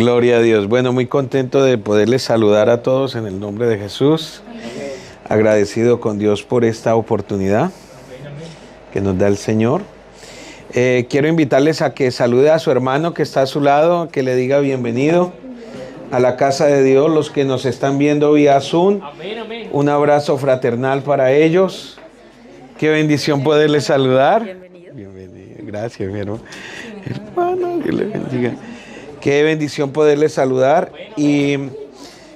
Gloria a Dios. Bueno, muy contento de poderles saludar a todos en el nombre de Jesús. Agradecido con Dios por esta oportunidad que nos da el Señor. Quiero invitarles a que salude a su hermano que está a su lado, que le diga bienvenido a la casa de Dios, los que nos están viendo vía Zoom. Un abrazo fraternal para ellos. Qué bendición poderles saludar. Bienvenido. Gracias, mi hermano. Hermano, que le bendiga. Qué bendición poderles saludar y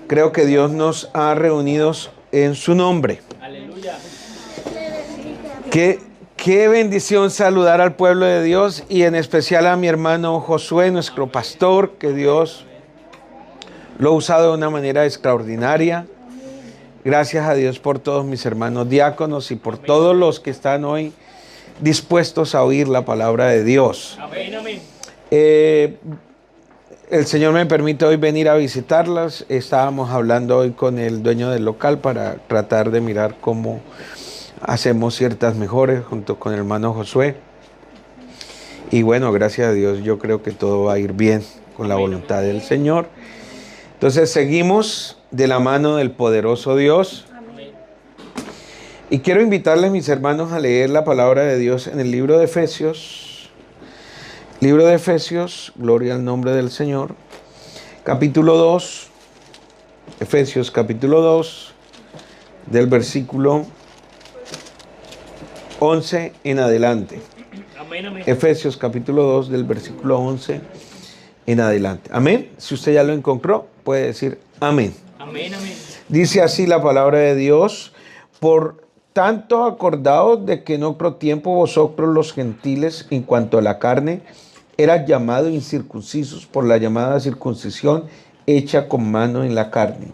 creo que Dios nos ha reunido en su nombre. Aleluya. Qué bendición saludar al pueblo de Dios y en especial a mi hermano Josué, nuestro pastor, que Dios lo ha usado de una manera extraordinaria. Gracias a Dios por todos mis hermanos diáconos y por todos los que están hoy dispuestos a oír la palabra de Dios. Amén, amén. El Señor me permite hoy venir a visitarlas. Estábamos hablando hoy con el dueño del local para tratar de mirar cómo hacemos ciertas mejoras junto con el hermano Josué. Y bueno, gracias a Dios, yo creo que todo va a ir bien con la voluntad del Señor. Entonces seguimos de la mano del poderoso Dios. Y quiero invitarles, mis hermanos, a leer la palabra de Dios en el libro de Efesios. Libro de Efesios, gloria al nombre del Señor. Capítulo 2, Efesios capítulo 2, del versículo 11 en adelante. Amén, amén. Efesios capítulo 2, del versículo 11 en adelante. Amén. Si usted ya lo encontró, puede decir amén. Amén, amén. Dice así la palabra de Dios: por tanto, acordaos de que en otro tiempo vosotros los gentiles, en cuanto a la carne, eras llamados incircuncisos por la llamada circuncisión hecha con mano en la carne.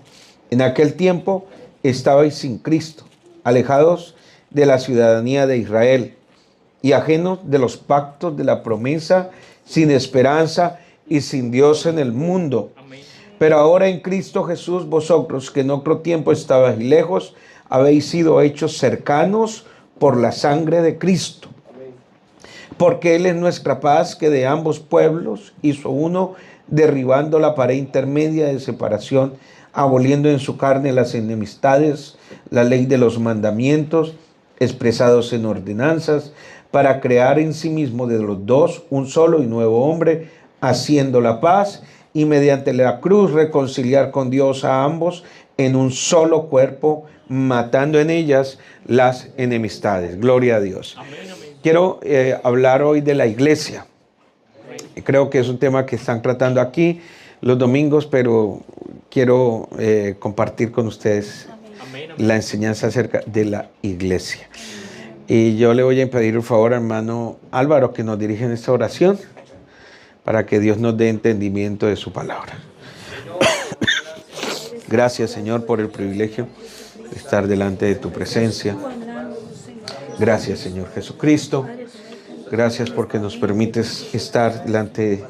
En aquel tiempo estabais sin Cristo, alejados de la ciudadanía de Israel y ajenos de los pactos de la promesa, sin esperanza y sin Dios en el mundo. Amén. Pero ahora en Cristo Jesús, vosotros que en otro tiempo estabais lejos, habéis sido hechos cercanos por la sangre de Cristo. Porque Él es nuestra paz, que de ambos pueblos hizo uno, derribando la pared intermedia de separación, aboliendo en su carne las enemistades, la ley de los mandamientos, expresados en ordenanzas, para crear en sí mismo de los dos un solo y nuevo hombre, haciendo la paz, y mediante la cruz reconciliar con Dios a ambos en un solo cuerpo, matando en ellas las enemistades. Gloria a Dios. Amén, amén. Quiero hablar hoy de la iglesia. Creo que es un tema que están tratando aquí los domingos, pero quiero compartir con ustedes Amén, amén. la enseñanza acerca de la iglesia. Y yo le voy a pedir un favor al hermano Álvaro que nos dirija en esta oración para que Dios nos dé entendimiento de su palabra. Gracias, Señor, por el privilegio de estar delante de tu presencia. Gracias, Señor Jesucristo. Gracias porque nos permites estar delante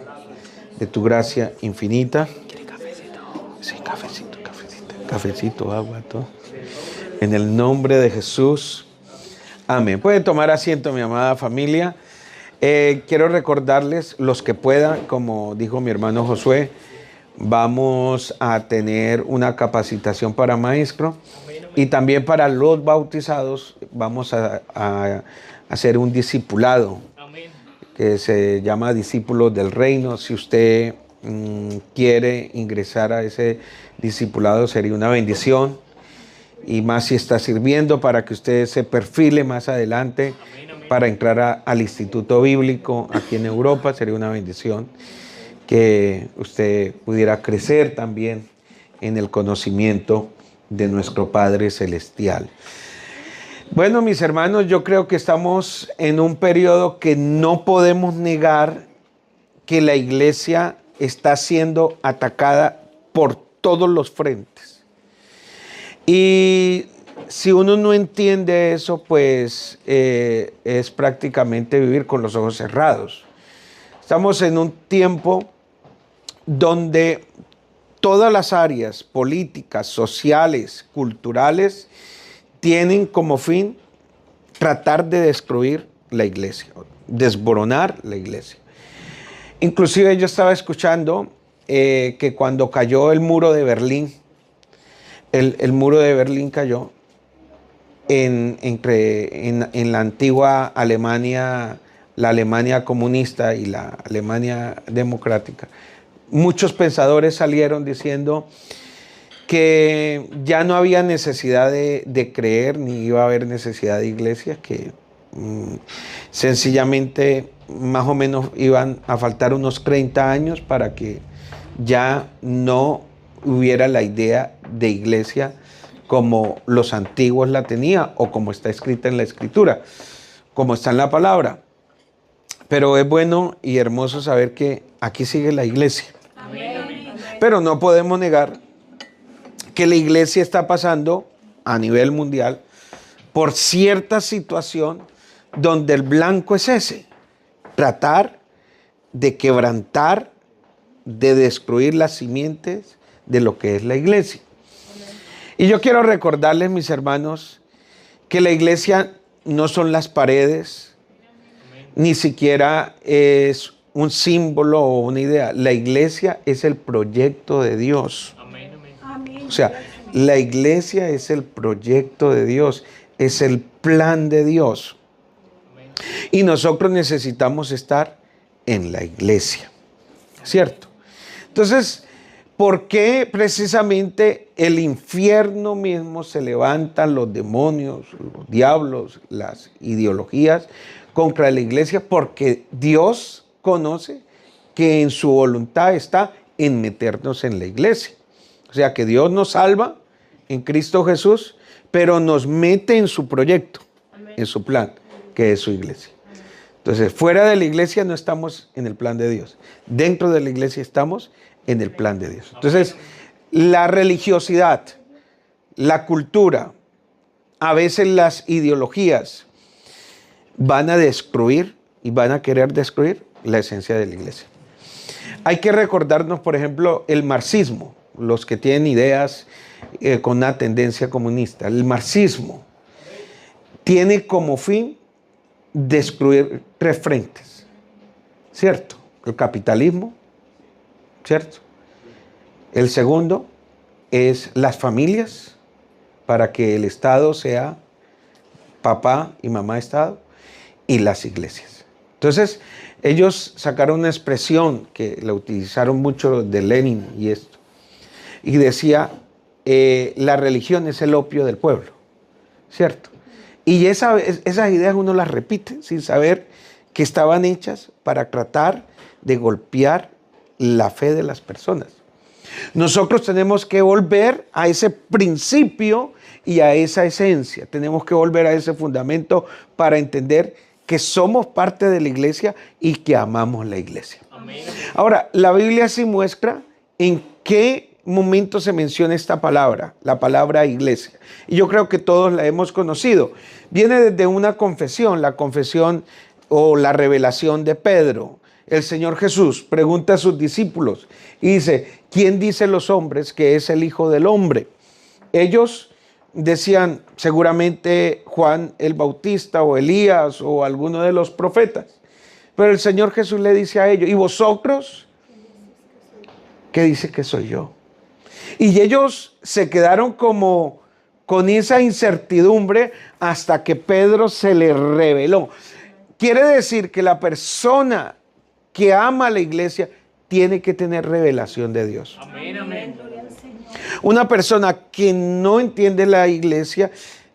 de tu gracia infinita. ¿Quiere cafecito? Sí, cafecito, agua, todo. En el nombre de Jesús. Amén. Pueden tomar asiento, mi amada familia. Quiero recordarles, los que puedan, como dijo mi hermano Josué, vamos a tener una capacitación para maestro y también para los bautizados vamos a hacer un discipulado Amén. que se llama Discípulos del Reino. Si usted quiere ingresar a ese discipulado, sería una bendición. Y más si está sirviendo, para que usted se perfile más adelante para entrar al Instituto Bíblico aquí en Europa, sería una bendición que usted pudiera crecer también en el conocimiento de nuestro Padre Celestial. Bueno, mis hermanos, yo creo que estamos en un periodo que no podemos negar que la iglesia está siendo atacada por todos los frentes. Y si uno no entiende eso, pues es prácticamente vivir con los ojos cerrados. Estamos en un tiempo donde todas las áreas políticas, sociales, culturales, tienen como fin tratar de destruir la iglesia, desboronar la iglesia. Inclusive yo estaba escuchando que cuando cayó el muro de Berlín, el muro de Berlín cayó en la antigua Alemania, la Alemania comunista y la Alemania democrática. Muchos pensadores salieron diciendo que ya no había necesidad de creer, ni iba a haber necesidad de iglesias, que sencillamente más o menos iban a faltar unos 30 años para que ya no hubiera la idea de iglesia como los antiguos la tenían o como está escrita en la escritura, como está en la palabra. Pero es bueno y hermoso saber que aquí sigue la iglesia. Amén. Pero no podemos negar que la iglesia está pasando a nivel mundial por cierta situación donde el blanco es ese: tratar de quebrantar, de destruir las simientes de lo que es la iglesia. Y yo quiero recordarles, mis hermanos, que la iglesia no son las paredes, ni siquiera es un símbolo o una idea. La iglesia es el proyecto de Dios. Amén. Amén. O sea, la iglesia es el proyecto de Dios, es el plan de Dios. Y nosotros necesitamos estar en la iglesia, ¿cierto? Entonces, ¿por qué precisamente el infierno mismo se levantan los demonios, los diablos, las ideologías contra la iglesia? Porque Dios conoce que en su voluntad está en meternos en la iglesia. O sea, que Dios nos salva en Cristo Jesús, pero nos mete en su proyecto, en su plan, que es su iglesia. Entonces, fuera de la iglesia no estamos en el plan de Dios. Dentro de la iglesia estamos en el plan de Dios. Entonces, la religiosidad, la cultura, a veces las ideologías van a destruir y van a querer destruir la esencia de la iglesia. Hay que recordarnos, por ejemplo, el marxismo, los que tienen ideas con una tendencia comunista. El marxismo tiene como fin destruir 3 frentes, ¿cierto? El capitalismo, ¿cierto? El segundo es las familias, para que el Estado sea papá y mamá Estado, y las iglesias. Entonces, ellos sacaron una expresión que la utilizaron mucho de Lenin y esto, y decía, la religión es el opio del pueblo, ¿cierto? Y esas ideas uno las repite sin saber que estaban hechas para tratar de golpear la fe de las personas. Nosotros tenemos que volver a ese principio y a esa esencia. Tenemos que volver a ese fundamento para entender que somos parte de la iglesia y que amamos la iglesia. Amén. Ahora, la Biblia sí muestra en qué momento se menciona esta palabra, la palabra iglesia. Y yo creo que todos la hemos conocido. Viene desde una confesión, la confesión o la revelación de Pedro. El Señor Jesús pregunta a sus discípulos y dice, ¿quién dice los hombres que es el Hijo del Hombre? Ellos decían seguramente Juan el Bautista o Elías o alguno de los profetas. Pero el Señor Jesús le dice a ellos, ¿y vosotros qué dice que soy yo? Y ellos se quedaron como con esa incertidumbre hasta que Pedro se le reveló. Quiere decir que la persona que ama a la iglesia tiene que tener revelación de Dios. Amén. Amén. Una persona que no entiende la iglesia,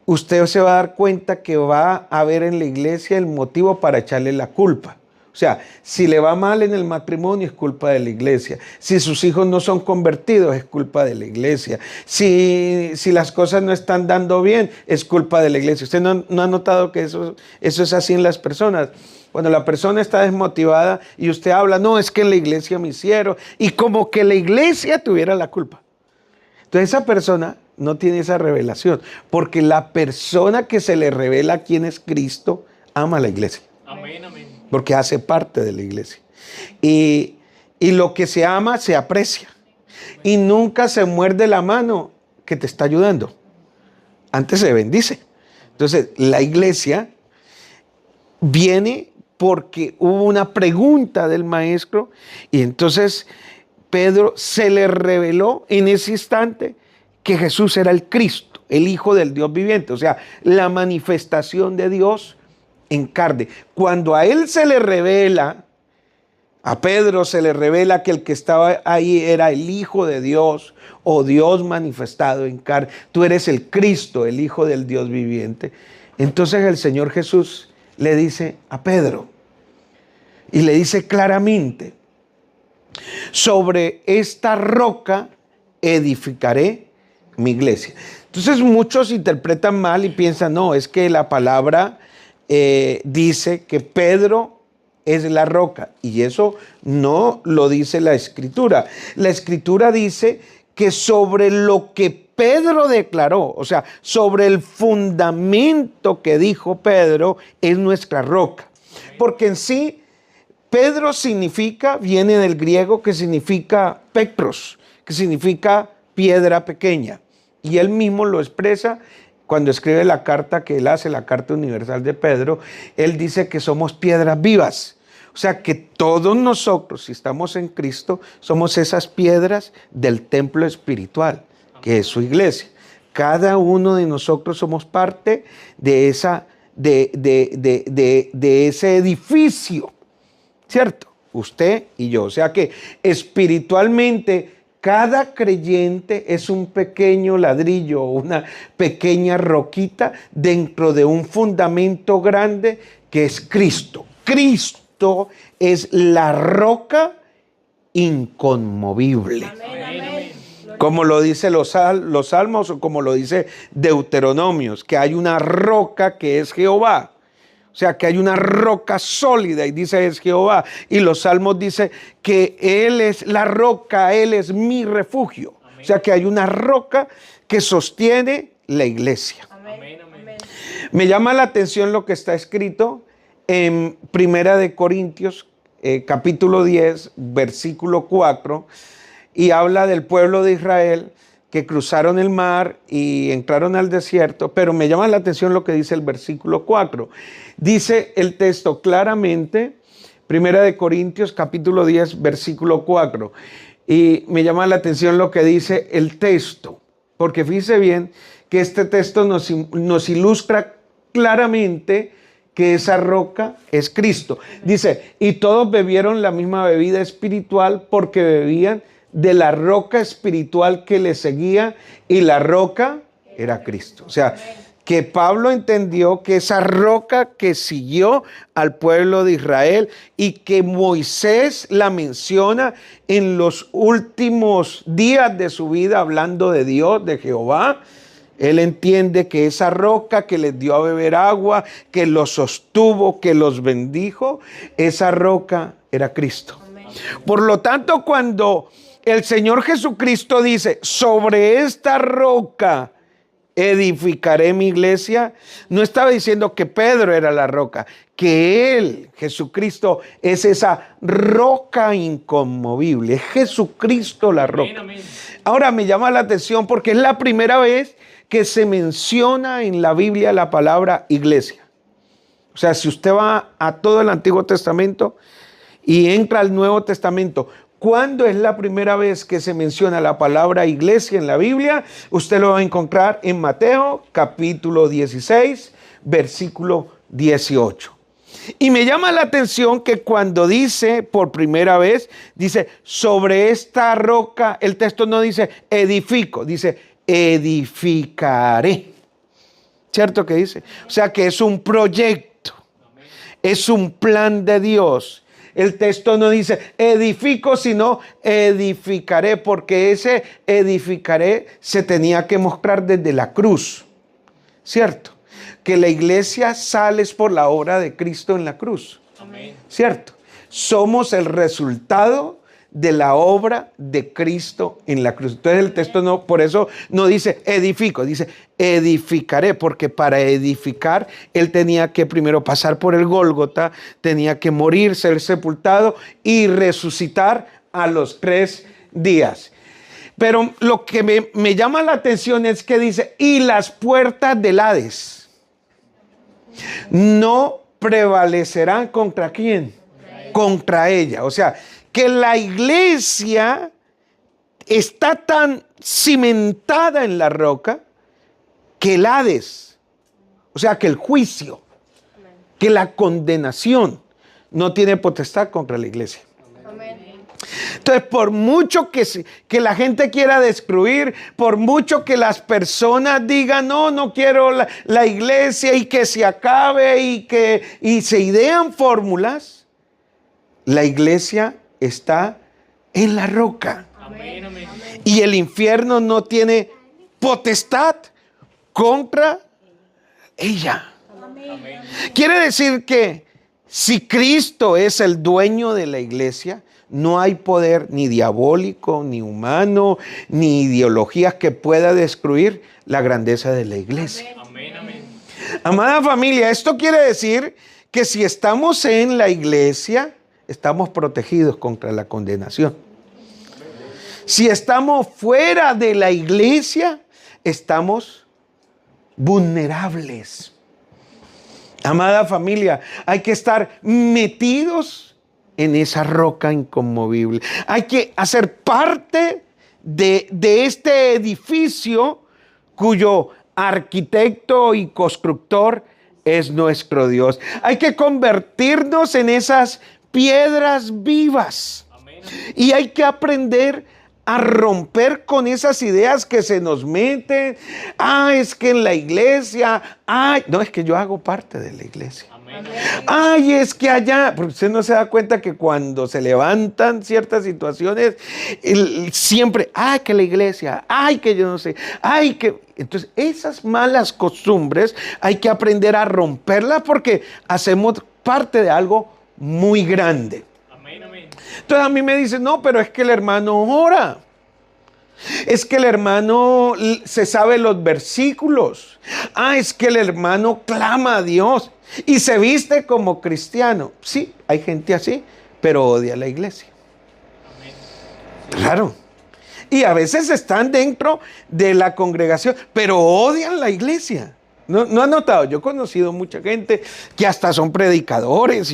usted se va a dar cuenta que va a ver en la iglesia el motivo para echarle la culpa. O sea, si le va mal en el matrimonio es culpa de la iglesia. Si sus hijos no son convertidos es culpa de la iglesia. Si las cosas no están dando bien es culpa de la iglesia. ¿Usted no ha notado que eso es así en las personas? Cuando la persona está desmotivada y usted habla, no, es que en la iglesia me hicieron. Y como que la iglesia tuviera la culpa. Entonces esa persona no tiene esa revelación. Porque la persona que se le revela quién es Cristo ama a la iglesia. Amén. Amén. Porque hace parte de la iglesia. Y lo que se ama se aprecia. Y nunca se muerde la mano que te está ayudando. Antes se bendice. Entonces, la iglesia viene porque hubo una pregunta del maestro y entonces Pedro se le reveló en ese instante que Jesús era el Cristo, el Hijo del Dios viviente, o sea, la manifestación de Dios en carne. Cuando a él se le revela, a Pedro se le revela que el que estaba ahí era el Hijo de Dios o Dios manifestado en carne. Tú eres el Cristo, el Hijo del Dios viviente. Entonces el Señor Jesús le dice a Pedro y le dice claramente: sobre esta roca edificaré mi iglesia. Entonces muchos interpretan mal y piensan, no, es que la palabra dice que Pedro es la roca, y eso no lo dice la Escritura. La Escritura dice que sobre lo que Pedro declaró, o sea, sobre el fundamento que dijo Pedro, es nuestra roca. Porque en sí, Pedro viene del griego que significa Petros, que significa piedra pequeña. Y él mismo lo expresa cuando escribe la carta que él hace, la carta universal de Pedro. Él dice que somos piedras vivas. O sea que todos nosotros, si estamos en Cristo, somos esas piedras del templo espiritual, que es su iglesia. Cada uno de nosotros somos parte de ese edificio, ¿cierto? Usted y yo. O sea que espiritualmente cada creyente es un pequeño ladrillo, una pequeña roquita dentro de un fundamento grande que es Cristo. Cristo es la roca inconmovible. Amén. Como lo dice los salmos o como lo dice Deuteronomios, que hay una roca que es Jehová. O sea, que hay una roca sólida y dice es Jehová. Y los salmos dicen que Él es la roca, Él es mi refugio. Amén. O sea, que hay una roca que sostiene la iglesia. Amén. Me llama la atención lo que está escrito en Primera de Corintios, capítulo 10, versículo 4, y habla del pueblo de Israel que cruzaron el mar y entraron al desierto, pero me llama la atención lo que dice el versículo 4. Dice el texto claramente, Primera de Corintios, capítulo 10, versículo 4, y me llama la atención lo que dice el texto, porque fíjese bien que este texto nos ilustra claramente que esa roca es Cristo. Dice, y todos bebieron la misma bebida espiritual porque bebían de la roca espiritual que le seguía, y la roca era Cristo. O sea, que Pablo entendió que esa roca que siguió al pueblo de Israel y que Moisés la menciona en los últimos días de su vida hablando de Dios, de Jehová. Él entiende que esa roca que les dio a beber agua, que los sostuvo, que los bendijo, esa roca era Cristo. Amén. Por lo tanto, cuando el Señor Jesucristo dice, sobre esta roca edificaré mi iglesia, no estaba diciendo que Pedro era la roca, que Él, Jesucristo, es esa roca inconmovible. Es Jesucristo la roca. Amén. Ahora me llama la atención porque es la primera vez que se menciona en la Biblia la palabra iglesia. O sea, si usted va a todo el Antiguo Testamento y entra al Nuevo Testamento, ¿cuándo es la primera vez que se menciona la palabra iglesia en la Biblia? Usted lo va a encontrar en Mateo capítulo 16, versículo 18. Y me llama la atención que cuando dice por primera vez, dice sobre esta roca, el texto no dice edifico, dice edificaré. ¿Cierto que dice? O sea que es un proyecto, es un plan de Dios. El texto no dice edifico, sino edificaré, porque ese edificaré se tenía que mostrar desde la cruz, ¿cierto? Que la iglesia sale por la obra de Cristo en la cruz, amén. ¿Cierto? Somos el resultado de la obra de Cristo en la cruz. Entonces el texto no, por eso no dice edifico, dice edificaré, porque para edificar Él tenía que primero pasar por el Gólgota, tenía que morir, ser sepultado y resucitar a los 3 días. Pero lo que me llama la atención es que dice, y las puertas del Hades no prevalecerán contra quién, contra ella. O sea, que la iglesia está tan cimentada en la roca que el Hades, o sea, que el juicio, que la condenación no tiene potestad contra la iglesia. Entonces, por mucho que la gente quiera destruir, por mucho que las personas digan, no, no quiero la iglesia y que se acabe y se idean fórmulas, la iglesia está en la roca. Amén, amén. Y el infierno no tiene potestad contra ella. Amén. Quiere decir que si Cristo es el dueño de la iglesia, no hay poder ni diabólico, ni humano, ni ideologías que pueda destruir la grandeza de la iglesia. Amén, amén. Amada familia, esto quiere decir que si estamos en la iglesia, estamos protegidos contra la condenación. Si estamos fuera de la iglesia, estamos vulnerables. Amada familia, hay que estar metidos en esa roca inconmovible. Hay que hacer parte de este edificio cuyo arquitecto y constructor es nuestro Dios. Hay que convertirnos en esas piedras vivas. Amén. Y hay que aprender a romper con esas ideas que se nos meten. Es que en la iglesia, no, es que yo hago parte de la iglesia. Amén. Es que allá, porque usted no se da cuenta que cuando se levantan ciertas situaciones, siempre, que la iglesia, que yo no sé, que... Entonces, esas malas costumbres hay que aprender a romperlas porque hacemos parte de algo muy grande. Amén, amén. Entonces a mí me dicen, no, pero es que el hermano ora. Es que el hermano se sabe los versículos. Es que el hermano clama a Dios y se viste como cristiano. Sí, hay gente así, pero odia a la iglesia. Claro. Y a veces están dentro de la congregación, pero odian la iglesia. ¿No ha notado? Yo he conocido mucha gente que hasta son predicadores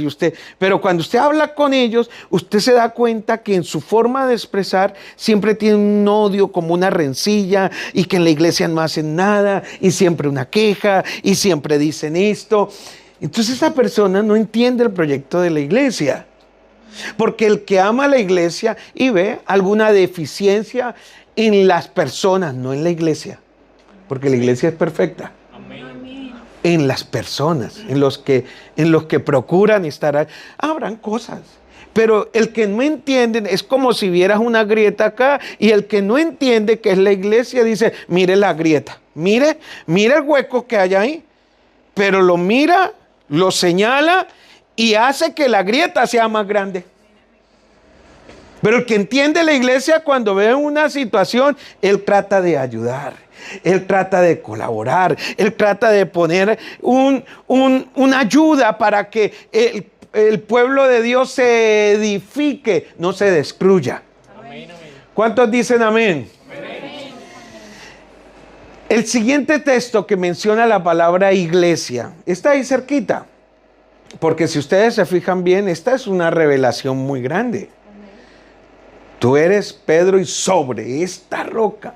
pero cuando usted habla con ellos, usted se da cuenta que en su forma de expresar siempre tienen un odio, como una rencilla, y que en la iglesia no hacen nada, y siempre una queja, y siempre dicen esto. Entonces esa persona no entiende el proyecto de la iglesia. Porque el que ama a la iglesia y ve alguna deficiencia en las personas, no en la iglesia, porque la iglesia es perfecta. En las personas, en los que procuran estar ahí. Habrán cosas, pero el que no entiende es como si vieras una grieta acá, y el que no entiende que es la iglesia dice, mire la grieta, mire el hueco que hay ahí, pero lo mira, lo señala y hace que la grieta sea más grande. Pero el que entiende la iglesia, cuando ve una situación, él trata de ayudar. Él trata de colaborar, él trata de poner una ayuda para que el pueblo de Dios se edifique, no se destruya. Amén, amén. ¿Cuántos dicen amén? Amén. El siguiente texto que menciona la palabra iglesia está ahí cerquita, porque si ustedes se fijan bien, esta es una revelación muy grande. Tú eres Pedro y sobre esta roca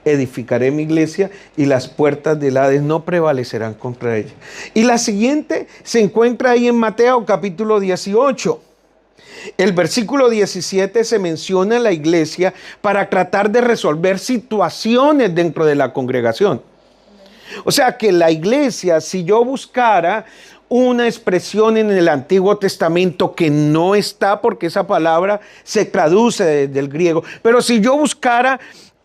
edificaré mi iglesia y las puertas del Hades no prevalecerán contra ella. Y la siguiente se encuentra ahí en Mateo capítulo 18. El versículo 17 se menciona la iglesia para tratar de resolver situaciones dentro de la congregación. O sea que la iglesia, si yo buscara una expresión en el Antiguo Testamento que no está, porque esa palabra se traduce del griego, pero si yo buscara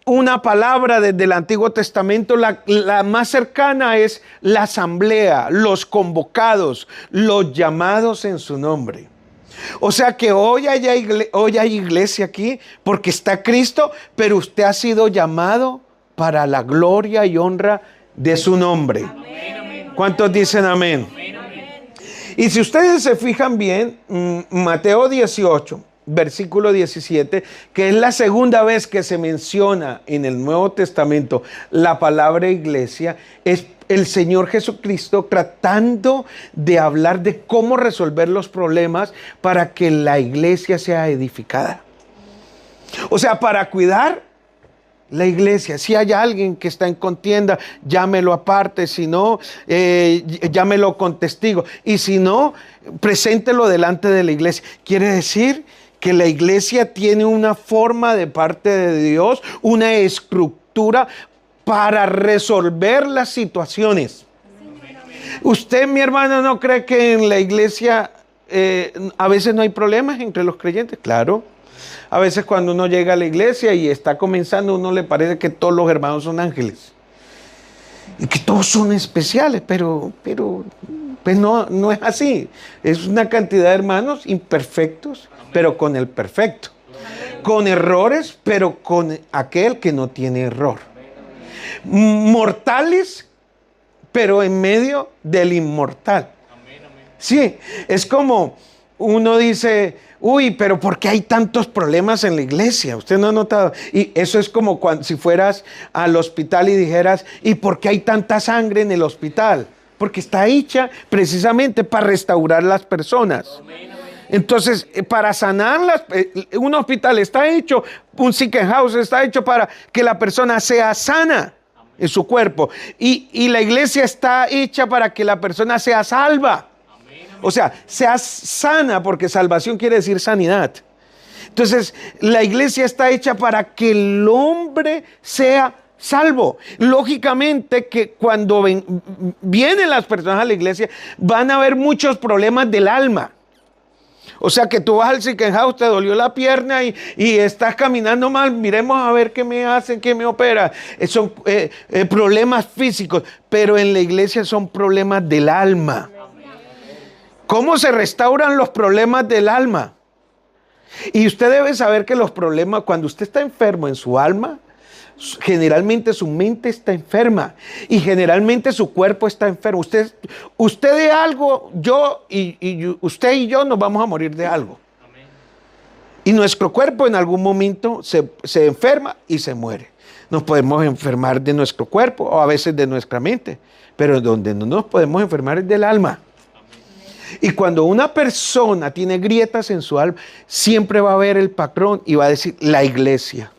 una palabra desde el Antiguo Testamento, la más cercana es la asamblea, los convocados, los llamados en su nombre. O sea que hoy hay iglesia aquí porque está Cristo, pero usted ha sido llamado para la gloria y honra de su nombre. Amén. ¿Cuántos dicen amén? Amén, amén. Y si ustedes se fijan bien, Mateo 18, versículo 17, que es la segunda vez que se menciona en el Nuevo Testamento la palabra iglesia, es el Señor Jesucristo tratando de hablar de cómo resolver los problemas para que la iglesia sea edificada. O sea, para cuidar la iglesia. Si hay alguien que está en contienda, llámelo aparte. Si no, llámelo con testigo. Y si no, preséntelo delante de la iglesia. Quiere decir que la iglesia tiene una forma de parte de Dios, una estructura para resolver las situaciones. Usted, mi hermano, ¿no cree que en la iglesia a veces no hay problemas entre los creyentes? Claro. A veces cuando uno llega a la iglesia y está comenzando, uno le parece que todos los hermanos son ángeles. Y que todos son especiales, pero pues no es así. Es una cantidad de hermanos imperfectos, pero con el perfecto. Con errores, pero con aquel que no tiene error. Mortales, pero en medio del inmortal. Sí, es como uno dice, uy, pero ¿por qué hay tantos problemas en la iglesia? Usted no ha notado. Y eso es como cuando, si fueras al hospital y dijeras, ¿y por qué hay tanta sangre en el hospital? Porque está hecha precisamente para restaurar las personas. Entonces, para sanarlas, un hospital está hecho, un sick house está hecho para que la persona sea sana en su cuerpo. Y la iglesia está hecha para que la persona sea salva. O sea, sea sana, porque salvación quiere decir sanidad. Entonces, la iglesia está hecha para que el hombre sea salvo. Lógicamente que cuando vienen las personas a la iglesia, van a haber muchos problemas del alma. O sea, que tú vas al sick house, te dolió la pierna y estás caminando mal, miremos a ver qué me hacen, qué me opera. Son problemas físicos, pero en la iglesia son problemas del alma. ¿Cómo se restauran los problemas del alma? Y usted debe saber que los problemas, cuando usted está enfermo en su alma, generalmente su mente está enferma y generalmente su cuerpo está enfermo. Usted de algo, usted y yo nos vamos a morir de algo. Y nuestro cuerpo en algún momento se enferma y se muere. Nos podemos enfermar de nuestro cuerpo o a veces de nuestra mente, pero donde no nos podemos enfermar es del alma. Y cuando una persona tiene grietas en su alma, siempre va a ver el patrón y va a decir la iglesia.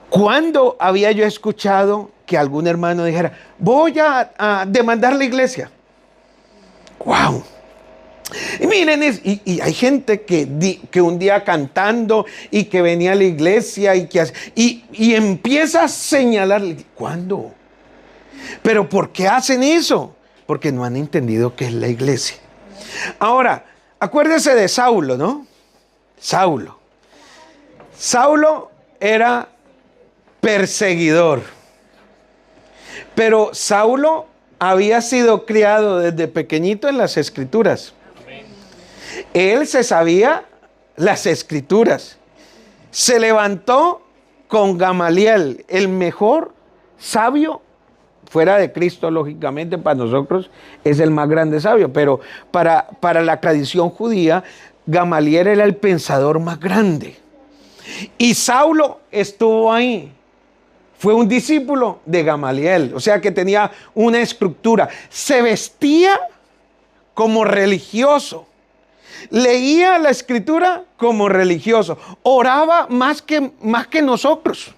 ¿Cuándo había yo escuchado que algún hermano dijera, voy a demandar la iglesia? ¡Wow! Y miren, y hay gente que un día cantando y que venía a la iglesia y empieza a señalar, ¿cuándo? ¿Pero por qué hacen eso? Porque no han entendido qué es la iglesia. Ahora, acuérdese de Saulo, ¿no? Saulo era perseguidor. Pero Saulo había sido criado desde pequeñito en las escrituras. Él se sabía las escrituras. Se levantó con Gamaliel, el mejor sabio fuera de Cristo, lógicamente, para nosotros es el más grande sabio, pero para la tradición judía, Gamaliel era el pensador más grande. Y Saulo estuvo ahí. Fue un discípulo de Gamaliel, o sea que tenía una estructura. Se vestía como religioso. Leía la escritura como religioso. Oraba más que nosotros.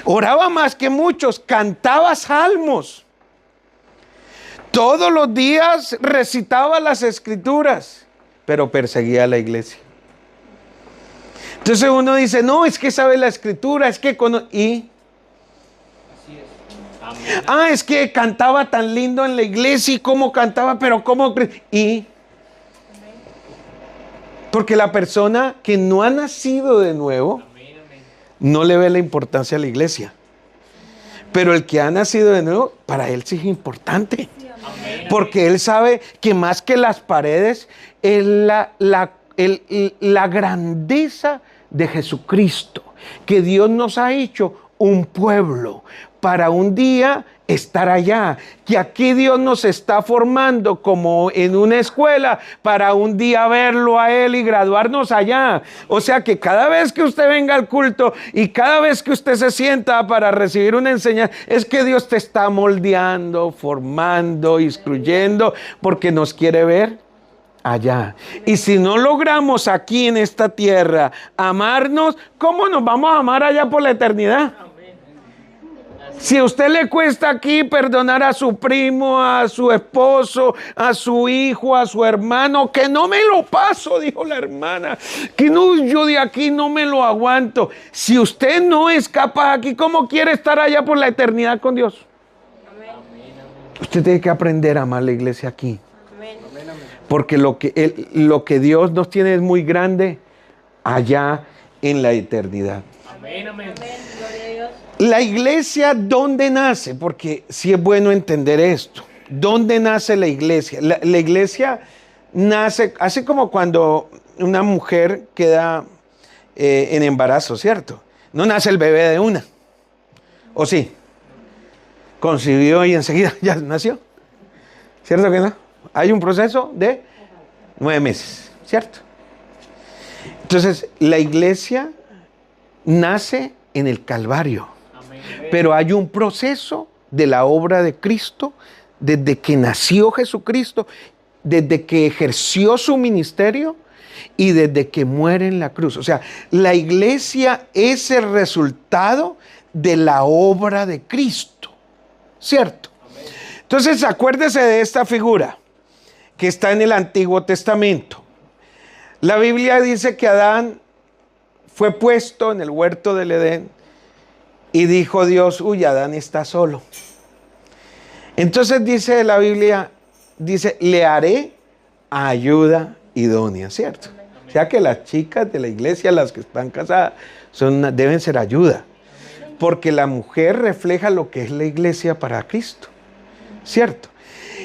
Oraba más que muchos, cantaba salmos. Todos los días recitaba las escrituras, pero perseguía a la iglesia. Entonces uno dice, no, es que sabe la escritura, es que es que cantaba tan lindo en la iglesia y cómo cantaba, pero cómo porque la persona que no ha nacido de nuevo no le ve la importancia a la iglesia. Pero el que ha nacido de nuevo, para él sí es importante. Porque él sabe que más que las paredes es la grandeza de Jesucristo. Que Dios nos ha hecho un pueblo para un día estar allá, que aquí Dios nos está formando como en una escuela para un día verlo a Él y graduarnos allá. O sea que cada vez que usted venga al culto y cada vez que usted se sienta para recibir una enseñanza, es que Dios te está moldeando, formando, instruyendo, porque nos quiere ver allá. Y si no logramos aquí en esta tierra amarnos, ¿cómo nos vamos a amar allá por la eternidad? Si a usted le cuesta aquí perdonar a su primo, a su esposo, a su hijo, a su hermano, que no me lo paso, dijo la hermana, que no, yo de aquí no me lo aguanto. Si usted no es capaz aquí, ¿cómo quiere estar allá por la eternidad con Dios? Usted tiene que aprender a amar la iglesia aquí. Porque lo que Dios nos tiene es muy grande allá en la eternidad. Amén, amén. La iglesia, ¿dónde nace? Porque sí es bueno entender esto. ¿Dónde nace la iglesia? La iglesia nace, así como cuando una mujer queda en embarazo, ¿cierto? No nace el bebé de una. ¿O sí? Concibió y enseguida ya nació. ¿Cierto que no? Hay un proceso de 9 meses, ¿cierto? Entonces, la iglesia nace en el Calvario. Pero hay un proceso de la obra de Cristo, desde que nació Jesucristo, desde que ejerció su ministerio y desde que muere en la cruz. O sea, la iglesia es el resultado de la obra de Cristo, ¿cierto? Entonces, acuérdese de esta figura que está en el Antiguo Testamento. La Biblia dice que Adán fue puesto en el huerto del Edén. Y dijo Dios, uy, Adán está solo. Entonces dice la Biblia, dice, le haré ayuda idónea, ¿cierto? O sea que las chicas de la iglesia, las que están casadas, deben ser ayuda. Porque la mujer refleja lo que es la iglesia para Cristo, ¿cierto?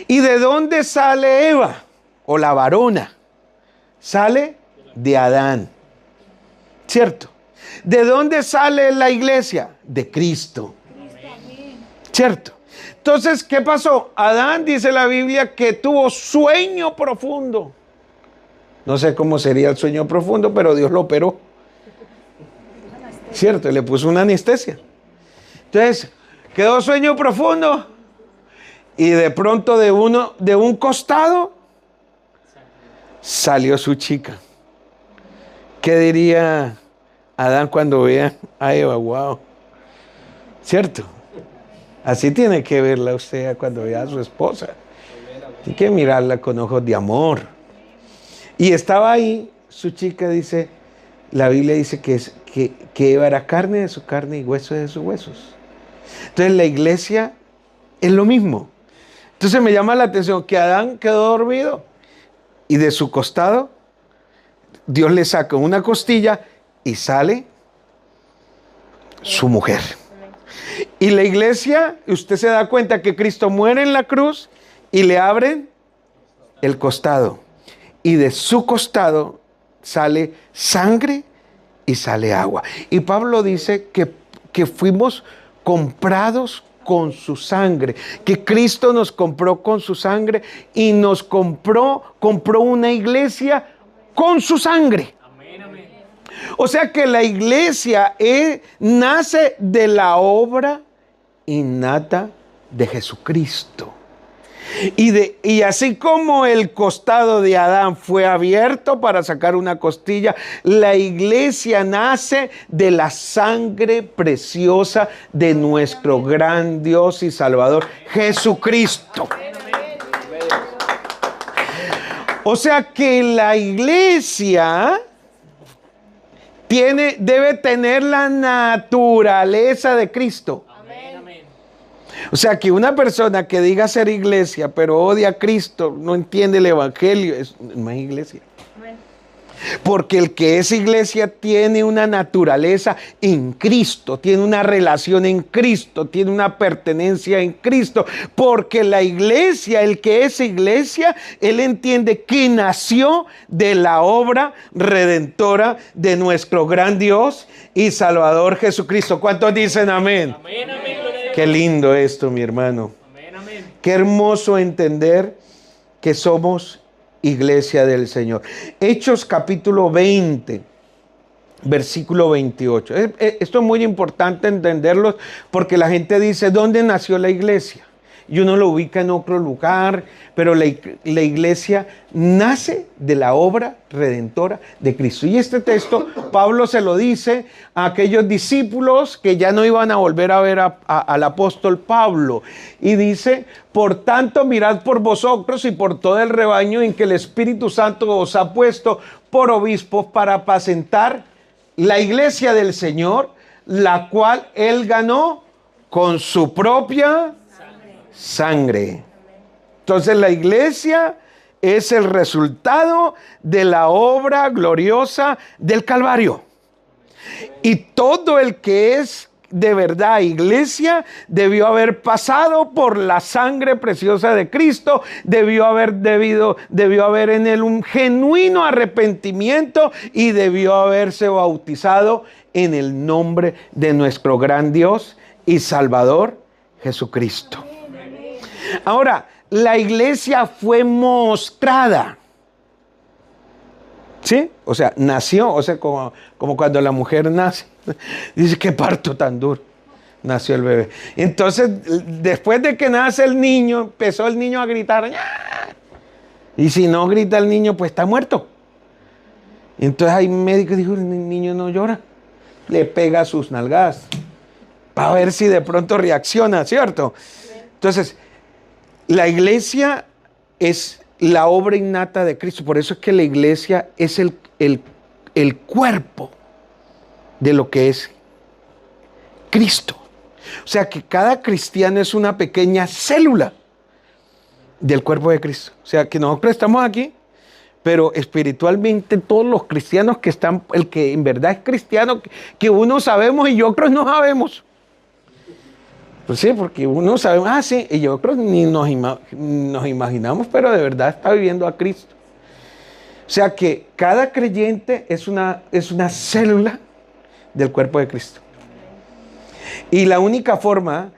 ¿Y de dónde sale Eva? O la varona. Sale de Adán, ¿cierto? ¿De dónde sale la iglesia? De Cristo. ¿Cierto? Entonces, ¿qué pasó? Adán, dice la Biblia, que tuvo sueño profundo. No sé cómo sería el sueño profundo, pero Dios lo operó. ¿Cierto? Le puso una anestesia. Entonces, quedó sueño profundo. Y de pronto de un costado salió su chica. ¿Qué diría Adán cuando vea a Eva? Wow. ¿Cierto? Así tiene que verla usted cuando vea a su esposa. Tiene que mirarla con ojos de amor. Y estaba ahí, su chica, dice, la Biblia dice que Eva era carne de su carne y hueso de sus huesos. Entonces la iglesia es lo mismo. Entonces me llama la atención que Adán quedó dormido y de su costado Dios le saca una costilla y sale su mujer. Y la iglesia, usted se da cuenta que Cristo muere en la cruz y le abren el costado. Y de su costado sale sangre y sale agua. Y Pablo dice que fuimos comprados con su sangre, que Cristo nos compró con su sangre y nos compró una iglesia con su sangre. O sea que la iglesia nace de la obra innata de Jesucristo. Y así como el costado de Adán fue abierto para sacar una costilla, la iglesia nace de la sangre preciosa de nuestro gran Dios y Salvador, Jesucristo. O sea que la iglesia debe tener la naturaleza de Cristo. O sea que una persona que diga ser iglesia, pero odia a Cristo, no entiende el evangelio, no es iglesia. Porque el que es iglesia tiene una naturaleza en Cristo, tiene una relación en Cristo, tiene una pertenencia en Cristo. Porque la iglesia, el que es iglesia, él entiende que nació de la obra redentora de nuestro gran Dios y Salvador Jesucristo. ¿Cuántos dicen amén? Amén, amén. Qué lindo esto, mi hermano. Amén, amén. Qué hermoso entender que somos iglesia del Señor. Hechos capítulo 20, versículo 28. Esto es muy importante entenderlo porque la gente dice, ¿dónde nació la iglesia? y uno lo ubica en otro lugar, pero la iglesia nace de la obra redentora de Cristo. Y este texto, Pablo se lo dice a aquellos discípulos que ya no iban a volver a ver al apóstol Pablo. Y dice, por tanto, mirad por vosotros y por todo el rebaño en que el Espíritu Santo os ha puesto por obispos para apacentar la iglesia del Señor, la cual él ganó con su propia sangre. Entonces la iglesia es el resultado de la obra gloriosa del Calvario. Y todo el que es de verdad iglesia debió haber pasado por la sangre preciosa de Cristo, debió haber en él un genuino arrepentimiento y debió haberse bautizado en el nombre de nuestro gran Dios y Salvador Jesucristo. Ahora, la iglesia fue mostrada. ¿Sí? O sea, nació, o sea, como cuando la mujer nace. Dice, qué parto tan duro. Nació el bebé. Entonces, después de que nace el niño, empezó el niño a gritar. ¡Ah! Y si no grita el niño, pues está muerto. Entonces hay un médico que dijo, el niño no llora. Le pega sus nalgadas para ver si de pronto reacciona, ¿cierto? Entonces, la iglesia es la obra innata de Cristo. Por eso es que la iglesia es el cuerpo de lo que es Cristo. O sea que cada cristiano es una pequeña célula del cuerpo de Cristo. O sea que nosotros estamos aquí, pero espiritualmente todos los cristianos que están, el que en verdad es cristiano, que unos sabemos y otros no sabemos. Pues sí, porque uno sabe, sí, y otros ni nos imaginamos, pero de verdad está viviendo a Cristo. O sea que cada creyente es una célula del cuerpo de Cristo. Y la única forma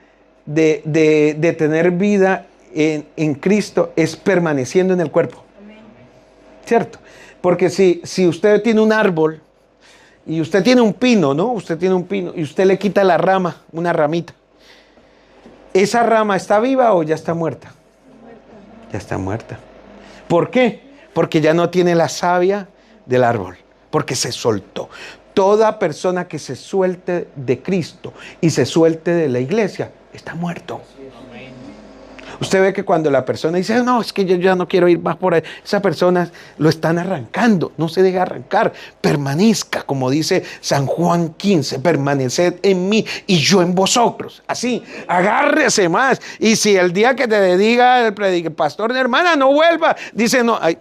de tener vida en Cristo es permaneciendo en el cuerpo. ¿Cierto? Porque si usted tiene un árbol y usted tiene un pino, ¿no? Usted tiene un pino y usted le quita la rama, una ramita. ¿Esa rama está viva o ya está muerta? Ya está muerta. ¿Por qué? Porque ya no tiene la savia del árbol, porque se soltó. Toda persona que se suelte de Cristo y se suelte de la iglesia está muerto. Usted ve que cuando la persona dice, no, es que yo ya no quiero ir más por ahí, esa persona lo están arrancando, no se deja arrancar, permanezca, como dice San Juan 15, permaneced en mí y yo en vosotros. Así, agárrese más. Y si el día que te diga el pastor, hermana, no vuelva, dice, no, ay,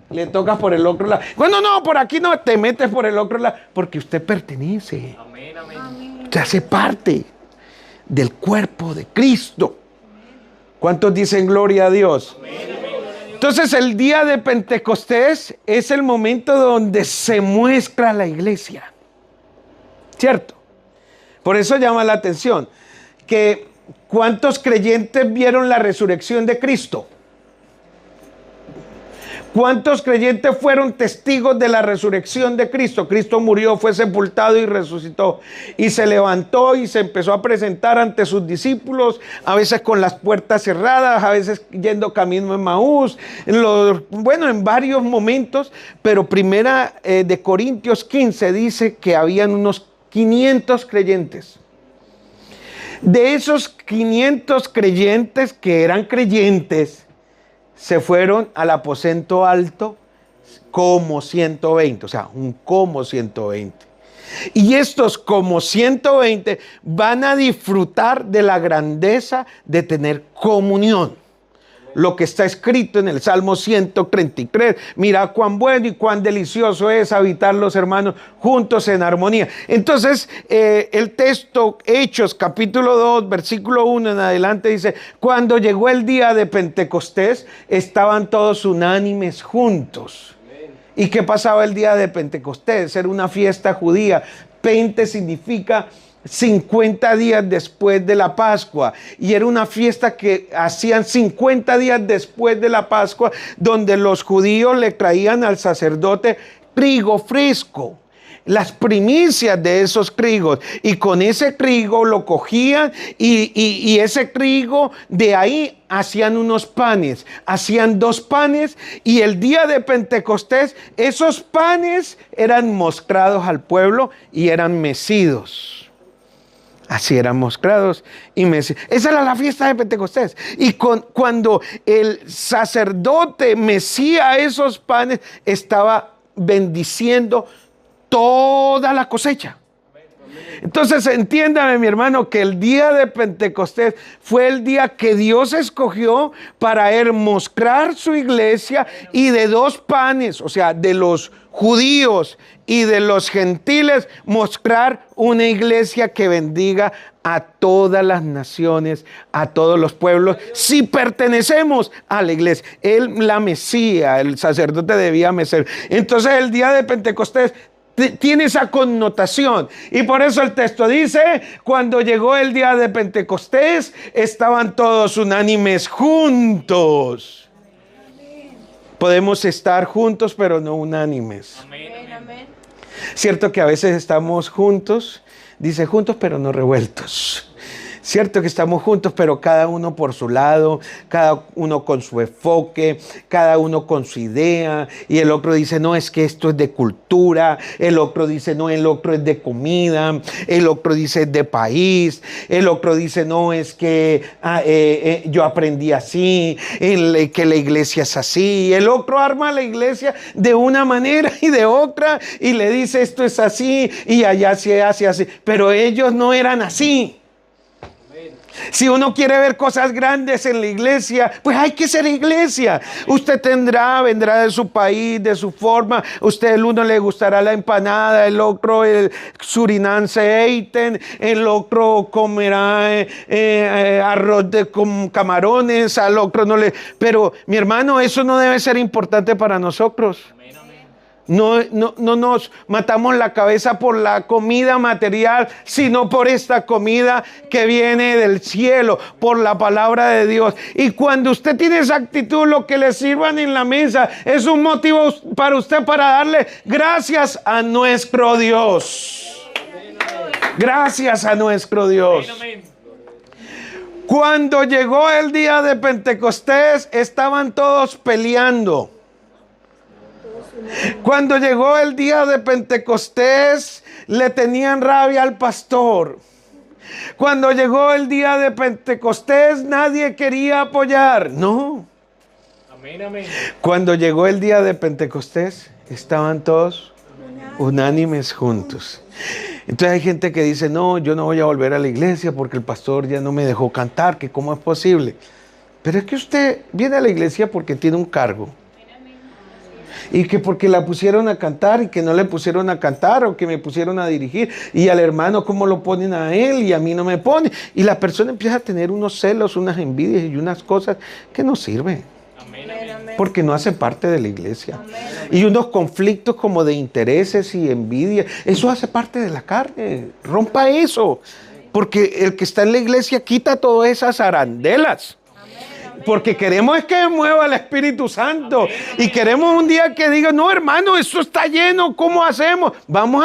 le tocas por el otro lado. Bueno, no, por aquí no, te metes por el otro lado, porque usted pertenece. Amén, amén. Usted hace parte del cuerpo de Cristo. ¿Cuántos dicen gloria a Dios? Entonces el día de Pentecostés es el momento donde se muestra la iglesia. ¿Cierto? Por eso llama la atención que ¿cuántos creyentes vieron la resurrección de Cristo? ¿Cuántos creyentes fueron testigos de la resurrección de Cristo? Cristo murió, fue sepultado y resucitó. Y se levantó y se empezó a presentar ante sus discípulos, a veces con las puertas cerradas, a veces yendo camino en Maús, en varios momentos. Pero primera de Corintios 15 dice que habían unos 500 creyentes. De esos 500 creyentes que eran creyentes, se fueron al aposento alto como 120, o sea, un como 120. Y estos como 120 van a disfrutar de la grandeza de tener comunión. Lo que está escrito en el Salmo 133. Mira cuán bueno y cuán delicioso es habitar los hermanos juntos en armonía. Entonces, el texto Hechos capítulo 2, versículo 1 en adelante dice, cuando llegó el día de Pentecostés, estaban todos unánimes juntos. ¿Y qué pasaba el día de Pentecostés? Era una fiesta judía. Pente significa 50 días después de la Pascua, y era una fiesta que hacían 50 días después de la Pascua, donde los judíos le traían al sacerdote trigo fresco. las primicias de esos trigos, y con ese trigo lo cogían y ese trigo de ahí hacían unos panes, hacían 2 panes, y el día de Pentecostés esos panes eran mostrados al pueblo y eran mecidos. Así eran moscrados y mecidos. Esa era la fiesta de Pentecostés. Y cuando el sacerdote mecía esos panes, estaba bendiciendo toda la cosecha. Entonces entiéndame, mi hermano, que el día de Pentecostés fue el día que Dios escogió para él mostrar su iglesia, y de 2 panes, o sea, de los judíos y de los gentiles, mostrar una iglesia que bendiga a todas las naciones, a todos los pueblos, si pertenecemos a la iglesia. Él la mecía, el sacerdote debía mecer. Entonces el día de Pentecostés tiene esa connotación, y por eso el texto dice: cuando llegó el día de Pentecostés, estaban todos unánimes juntos. Podemos estar juntos, pero no unánimes. Amén. Amén. Cierto que a veces estamos juntos, dice juntos, pero no revueltos. Cierto que estamos juntos, pero cada uno por su lado, cada uno con su enfoque, cada uno con su idea, y el otro dice: no, es que esto es de cultura, el otro dice: no, el otro es de comida, el otro dice es de país, el otro dice: no, es que yo aprendí así, que la iglesia es así. El otro arma la iglesia de una manera y de otra, y le dice: esto es así y allá se hace así, pero ellos no eran así. Si uno quiere ver cosas grandes en la iglesia, pues hay que ser iglesia. Usted vendrá de su país, de su forma. El uno le gustará la empanada, el otro el Surinam Eiten, el otro comerá arroz con camarones, al otro no le... Pero mi hermano, eso no debe ser importante para nosotros. No nos matamos la cabeza por la comida material, sino por esta comida que viene del cielo, por la palabra de Dios. Y cuando usted tiene esa actitud, lo que le sirvan en la mesa es un motivo para usted para darle gracias a nuestro Dios. Gracias a nuestro Dios. Cuando llegó el día de Pentecostés, estaban todos peleando. Cuando llegó el día de Pentecostés, le tenían rabia al pastor. Cuando llegó el día de Pentecostés, nadie quería apoyar. No. Amén, amén. Cuando llegó el día de Pentecostés, estaban todos unánimes juntos. Entonces hay gente que dice: no, yo no voy a volver a la iglesia porque el pastor ya no me dejó cantar, que cómo es posible. Pero es que usted viene a la iglesia porque tiene un cargo. Y que porque la pusieron a cantar y que no le pusieron a cantar, o que me pusieron a dirigir, y al hermano cómo lo ponen a él y a mí no me ponen, y la persona empieza a tener unos celos, unas envidias y unas cosas que no sirven. Amén, amén. Porque no hace parte de la iglesia. Y unos conflictos como de intereses y envidia, eso hace parte de la carne. Rompa eso, porque el que está en la iglesia quita todas esas arandelas. Porque queremos es que mueva el Espíritu Santo. Y queremos un día que diga: no, hermano, esto está lleno, ¿cómo hacemos? Vamos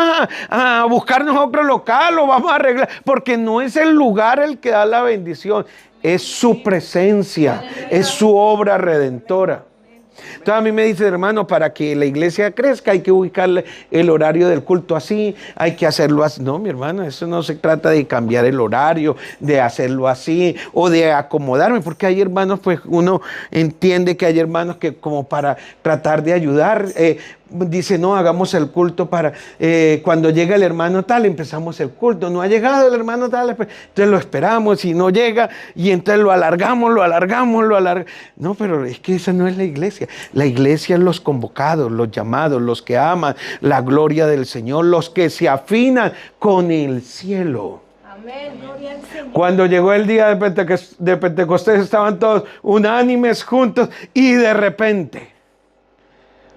a buscarnos otro local, o vamos a arreglar. Porque no es el lugar el que da la bendición, es su presencia, es su obra redentora. Entonces a mí me dice: hermano, para que la iglesia crezca hay que ubicarle el horario del culto así, hay que hacerlo así. No, mi hermano, eso no se trata de cambiar el horario, de hacerlo así o de acomodarme, porque hay hermanos, pues uno entiende que hay hermanos que como para tratar de ayudar, dice: no, hagamos el culto para cuando llega el hermano tal, empezamos el culto. No ha llegado el hermano tal, entonces lo esperamos y no llega, y entonces lo alargamos. No, pero es que esa no es la iglesia. La iglesia es los convocados, los llamados, los que aman la gloria del Señor, los que se afinan con el cielo. Amén. Gloria al Señor. Cuando llegó el día de Pentecostés, estaban todos unánimes juntos, y de repente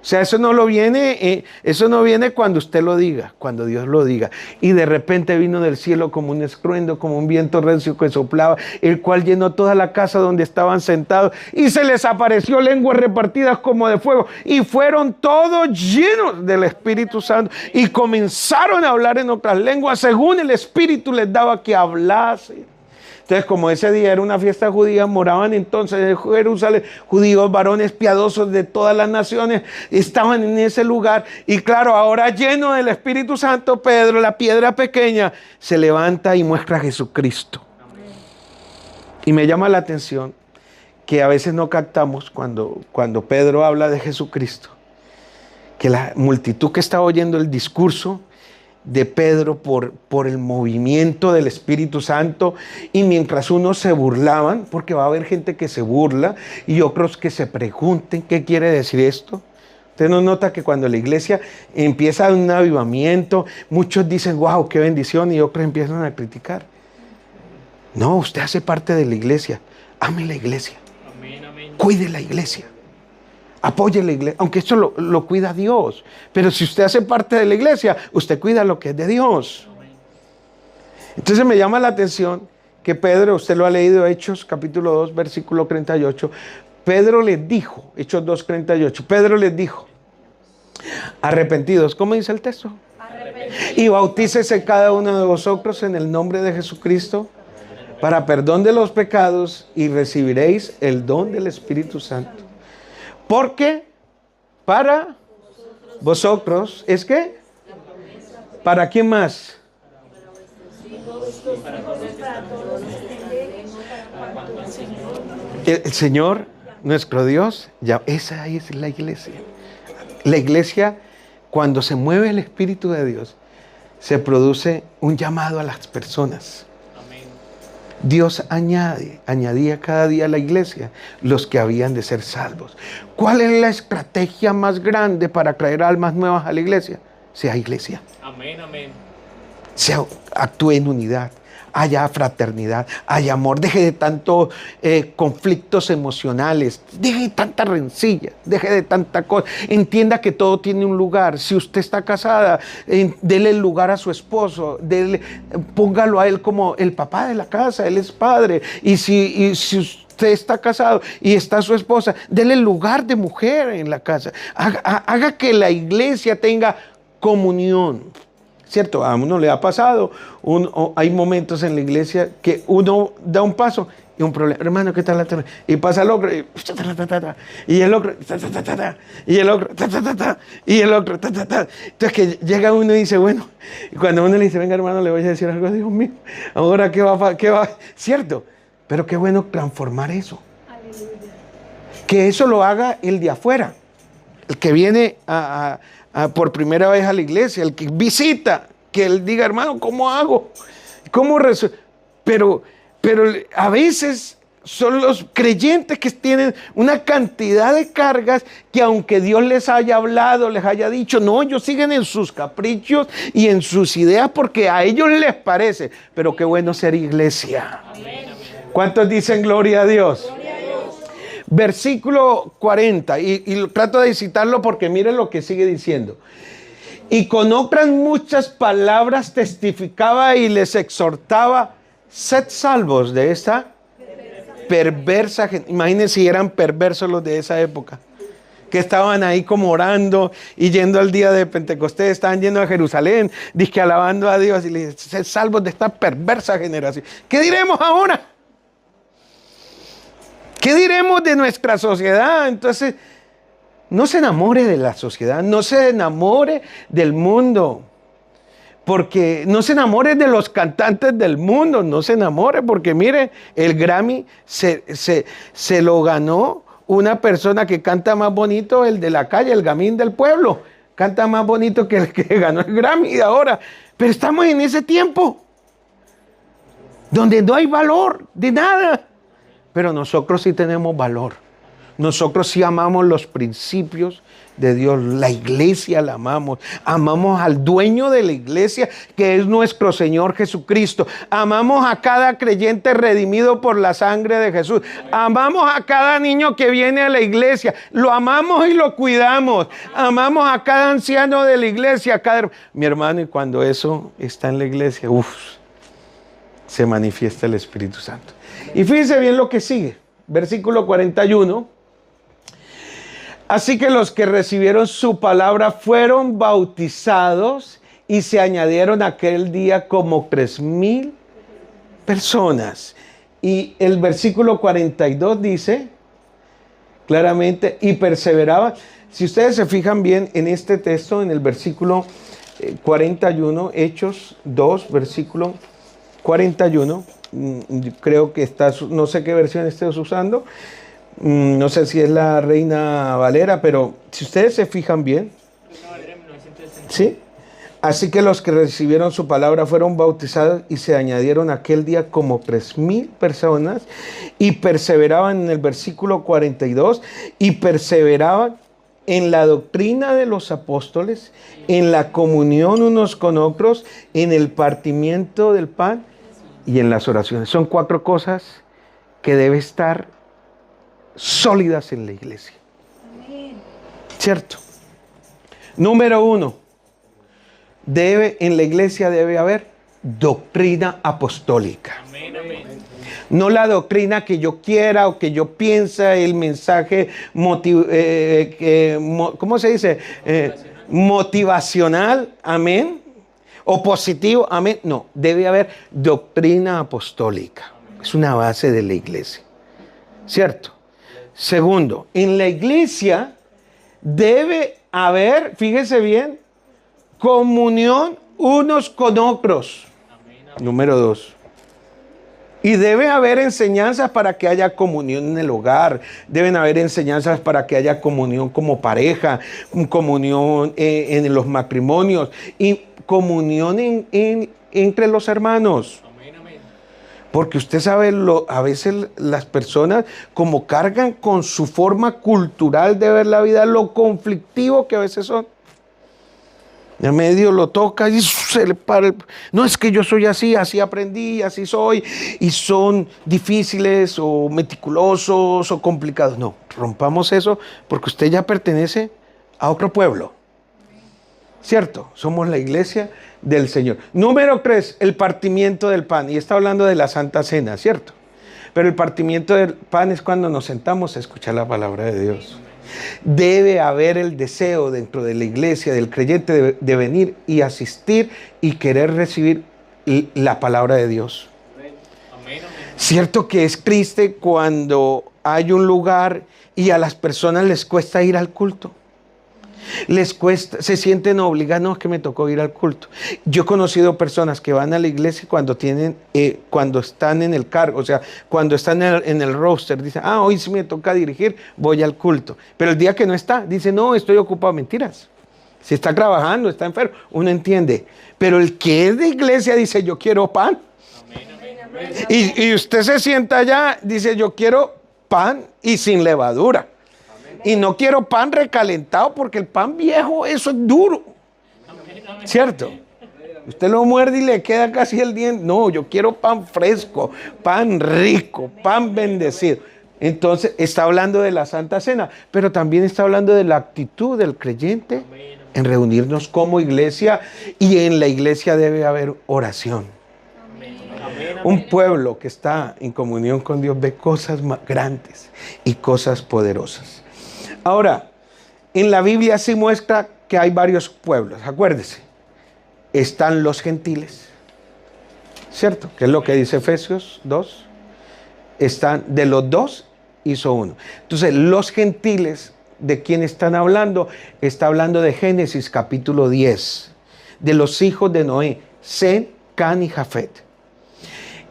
O sea, eso no viene cuando usted lo diga, cuando Dios lo diga. Y de repente vino del cielo como un estruendo, como un viento recio que soplaba, el cual llenó toda la casa donde estaban sentados. Y se les apareció lenguas repartidas como de fuego. Y fueron todos llenos del Espíritu Santo. Y comenzaron a hablar en otras lenguas, según el Espíritu les daba que hablasen. Entonces, como ese día era una fiesta judía, moraban entonces en Jerusalén judíos, varones piadosos de todas las naciones, estaban en ese lugar. Y claro, ahora lleno del Espíritu Santo, Pedro, la piedra pequeña, se levanta y muestra a Jesucristo. Y me llama la atención que a veces no captamos cuando Pedro habla de Jesucristo, que la multitud que está oyendo el discurso de Pedro por el movimiento del Espíritu Santo, y mientras unos se burlaban, porque va a haber gente que se burla y otros que se pregunten qué quiere decir esto. Usted no nota que cuando la iglesia empieza un avivamiento, muchos dicen, wow, qué bendición, y otros empiezan a criticar. No, usted hace parte de la iglesia, ame la iglesia, Amén, amén. cuide la iglesia. Apoye la iglesia, aunque esto lo cuida Dios. Pero si usted hace parte de la iglesia, usted cuida lo que es de Dios. Entonces me llama la atención que Pedro, usted lo ha leído, Hechos capítulo 2, versículo 38. Pedro les dijo, Hechos 2, 38. Pedro les dijo, arrepentidos, ¿cómo dice el texto? Y bautícese cada uno de vosotros en el nombre de Jesucristo para perdón de los pecados y recibiréis el don del Espíritu Santo. Porque para vosotros, ¿es qué? ¿Para quién más? El Señor, nuestro Dios, ya, esa es la iglesia. La iglesia, cuando se mueve el Espíritu de Dios, se produce un llamado a las personas. Dios añadía cada día a la iglesia los que habían de ser salvos. ¿Cuál es la estrategia más grande para traer almas nuevas a la iglesia? Sea iglesia. Amén, amén. Actúe en unidad, haya fraternidad, haya amor, deje de tantos conflictos emocionales, deje de tanta rencilla, deje de tanta cosa. Entienda que todo tiene un lugar. Si usted está casada, dele el lugar a su esposo, póngalo a él como el papá de la casa, él es padre. Y si usted está casado y está su esposa, dele el lugar de mujer en la casa. Haga que la iglesia tenga comunión. ¿Cierto? A uno le ha pasado, hay momentos en la iglesia que uno da un paso y un problema. Hermano, ¿qué tal la torre? Y pasa el otro, y el otro, y el otro, y el otro. Entonces que llega uno y dice, bueno, y cuando uno le dice, venga hermano, le voy a decir algo, Dios mío, ahora ¿qué va? ¿Cierto? Pero qué bueno transformar eso. Que eso lo haga el de afuera, el que viene por primera vez a la iglesia, el que visita, que él diga, hermano, ¿cómo hago? Pero a veces son los creyentes que tienen una cantidad de cargas que aunque Dios les haya hablado, les haya dicho, no, ellos siguen en sus caprichos y en sus ideas porque a ellos les parece. Pero qué bueno ser iglesia. Amén. ¿Cuántos dicen gloria a Dios? Gloria a Dios. Versículo 40, y trato de citarlo porque miren lo que sigue diciendo. Y con otras muchas palabras testificaba y les exhortaba, sed salvos de esta perversa gente. Imagínense si eran perversos los de esa época, que estaban ahí como orando y yendo al día de Pentecostés, estaban yendo a Jerusalén, dizque alabando a Dios, y le dicen, sed salvos de esta perversa generación. ¿Qué diremos ahora? ¿Qué diremos de nuestra sociedad? Entonces, no se enamore de la sociedad, no se enamore del mundo, porque no se enamore de los cantantes del mundo, no se enamore, porque mire, el Grammy se lo ganó una persona que canta más bonito, el de la calle, el gamín del pueblo, canta más bonito que el que ganó el Grammy de ahora. Pero estamos en ese tiempo donde no hay valor de nada. Pero nosotros sí tenemos valor. Nosotros sí amamos los principios de Dios. La iglesia la amamos. Amamos al dueño de la iglesia, que es nuestro Señor Jesucristo. Amamos a cada creyente redimido por la sangre de Jesús. Amamos a cada niño que viene a la iglesia. Lo amamos y lo cuidamos. Amamos a cada anciano de la iglesia. Mi hermano, y cuando eso está en la iglesia, se manifiesta el Espíritu Santo. Y fíjense bien lo que sigue. Versículo 41. Así que los que recibieron su palabra fueron bautizados y se añadieron aquel día como 3,000 personas. Y el versículo 42 dice claramente, y perseveraban. Si ustedes se fijan bien en este texto, en el versículo 41, Hechos 2, versículo 41, creo que está, no sé qué versión estés usando, no sé si es la Reina Valera, pero si ustedes se fijan bien, ¿sí? Así que los que recibieron su palabra fueron bautizados y se añadieron aquel día como 3,000 personas y perseveraban en el versículo 42 y perseveraban en la doctrina de los apóstoles, en la comunión unos con otros, en el partimiento del pan y en las oraciones. Son 4 cosas que deben estar sólidas en la iglesia. Amén. ¿Cierto? Número 1. En la iglesia debe haber doctrina apostólica. Amén, amén. No la doctrina que yo quiera o que yo piense, el mensaje ¿cómo se dice? Motivacional, amén. O positivo, amén. No, debe haber doctrina apostólica. Es una base de la iglesia. ¿Cierto? Segundo, en la iglesia debe haber, fíjese bien, comunión unos con otros. Número 2. Y debe haber enseñanzas para que haya comunión en el hogar. Deben haber enseñanzas para que haya comunión como pareja, comunión en los matrimonios y comunión entre los hermanos. Porque usted sabe, a veces las personas como cargan con su forma cultural de ver la vida, lo conflictivo que a veces son. A medio lo toca y se le para. No, es que yo soy así, así aprendí, así soy. Y son difíciles o meticulosos o complicados. No, rompamos eso porque usted ya pertenece a otro pueblo. ¿Cierto? Somos la iglesia del Señor. Número 3, el partimiento del pan. Y está hablando de la Santa Cena, ¿cierto? Pero el partimiento del pan es cuando nos sentamos a escuchar la palabra de Dios. Debe haber el deseo dentro de la iglesia, del creyente, de venir y asistir y querer recibir la palabra de Dios. Cierto que es triste cuando hay un lugar y a las personas les cuesta ir al culto. Les cuesta, se sienten obligados, no, es que me tocó ir al culto. Yo he conocido personas que van a la iglesia cuando están en el cargo, o sea, cuando están en el roster, dicen, hoy sí me toca dirigir, voy al culto. Pero el día que no está, dice, no, estoy ocupado. Mentiras. Si está trabajando, está enfermo, uno entiende. Pero el que es de iglesia dice, yo quiero pan. Y usted se sienta allá, dice, yo quiero pan y sin levadura. Y no quiero pan recalentado porque el pan viejo, eso es duro. ¿Cierto? Usted lo muerde y le queda casi el diente. No, yo quiero pan fresco, pan rico, pan bendecido. Entonces está hablando de la Santa Cena, pero también está hablando de la actitud del creyente en reunirnos como iglesia, y en la iglesia debe haber oración. Un pueblo que está en comunión con Dios ve cosas más grandes y cosas poderosas. Ahora, en la Biblia sí muestra que hay varios pueblos. Acuérdese, están los gentiles, ¿cierto? Que es lo que dice Efesios 2. Están de los 2 hizo 1. Entonces, los gentiles, ¿de quién están hablando? Está hablando de Génesis capítulo 10, de los hijos de Noé, Sem, Can y Jafet.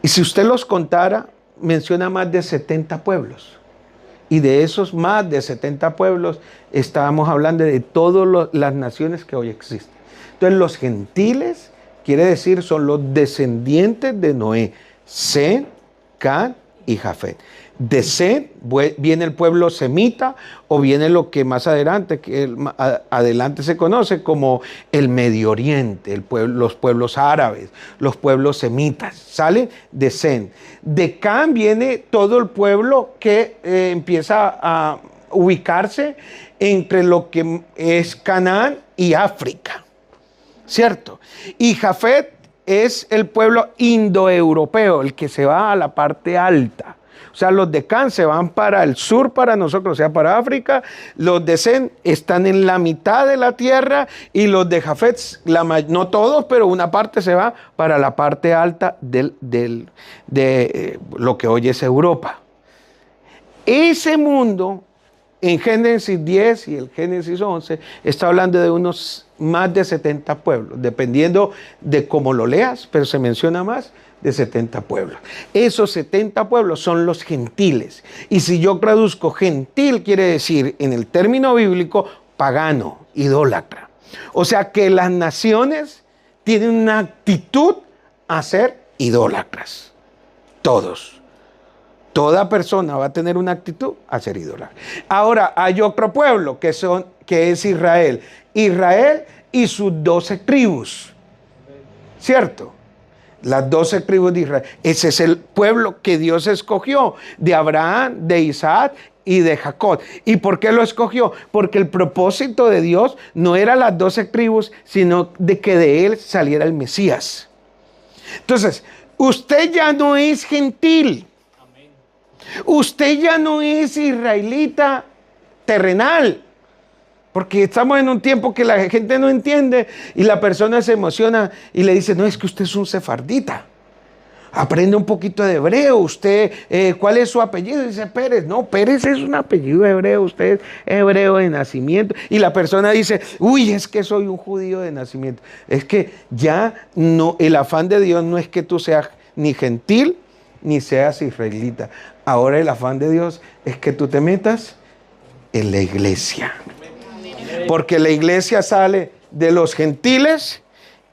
Y si usted los contara, menciona más de 70 pueblos. Y de esos más de 70 pueblos, estábamos hablando de todas las naciones que hoy existen. Entonces, los gentiles, quiere decir, son los descendientes de Noé, Sem, Can y Jafet. De Sem viene el pueblo semita, o viene lo que más adelante, adelante se conoce como el Medio Oriente, los pueblos árabes, los pueblos semitas, sale de Sem. De Cam viene todo el pueblo que empieza a ubicarse entre lo que es Canaán y África, ¿cierto? Y Jafet es el pueblo indoeuropeo, el que se va a la parte alta. O sea, los de Cam se van para el sur, para nosotros, o sea, para África. Los de Sem están en la mitad de la tierra, y los de Jafet, no todos, pero una parte se va para la parte alta de lo que hoy es Europa. Ese mundo, en Génesis 10 y el Génesis 11, está hablando de unos más de 70 pueblos, dependiendo de cómo lo leas, pero se menciona más de 70 pueblos. Esos 70 pueblos son los gentiles. Y si yo traduzco gentil, quiere decir, en el término bíblico, pagano, idólatra. O sea que las naciones tienen una actitud a ser idólatras. Todos. Toda persona va a tener una actitud a ser idólatra. Ahora, hay otro pueblo que es Israel. Israel y sus 12 tribus. ¿Cierto? Las 12 tribus de Israel. Ese es el pueblo que Dios escogió, de Abraham, de Isaac y de Jacob. ¿Y por qué lo escogió? Porque el propósito de Dios no era las 12 tribus, sino de que de él saliera el Mesías. Entonces, usted ya no es gentil. Usted ya no es israelita terrenal. Porque estamos en un tiempo que la gente no entiende y la persona se emociona y le dice, no, es que usted es un sefardita. Aprende un poquito de hebreo. Usted, ¿cuál es su apellido? Dice Pérez. No, Pérez es un apellido hebreo. Usted es hebreo de nacimiento. Y la persona dice, uy, es que soy un judío de nacimiento. Es que ya no, el afán de Dios no es que tú seas ni gentil ni seas israelita. Ahora el afán de Dios es que tú te metas en la iglesia. Porque la iglesia sale de los gentiles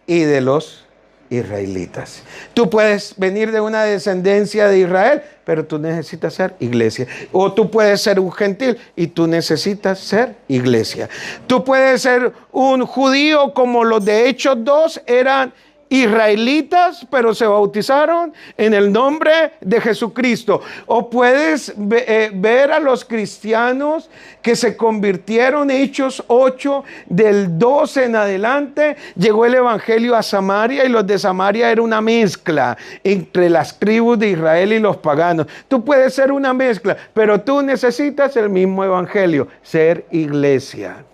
y de los israelitas. Tú puedes venir de una descendencia de Israel, pero tú necesitas ser iglesia. O tú puedes ser un gentil y tú necesitas ser iglesia. Tú puedes ser un judío como los de Hechos 2 eran israelitas, pero se bautizaron en el nombre de Jesucristo. O puedes ver a los cristianos que se convirtieron, Hechos 8, del 12 en adelante, llegó el evangelio a Samaria, y los de Samaria era una mezcla entre las tribus de Israel y los paganos. Tú puedes ser una mezcla, pero tú necesitas el mismo evangelio, ser iglesia.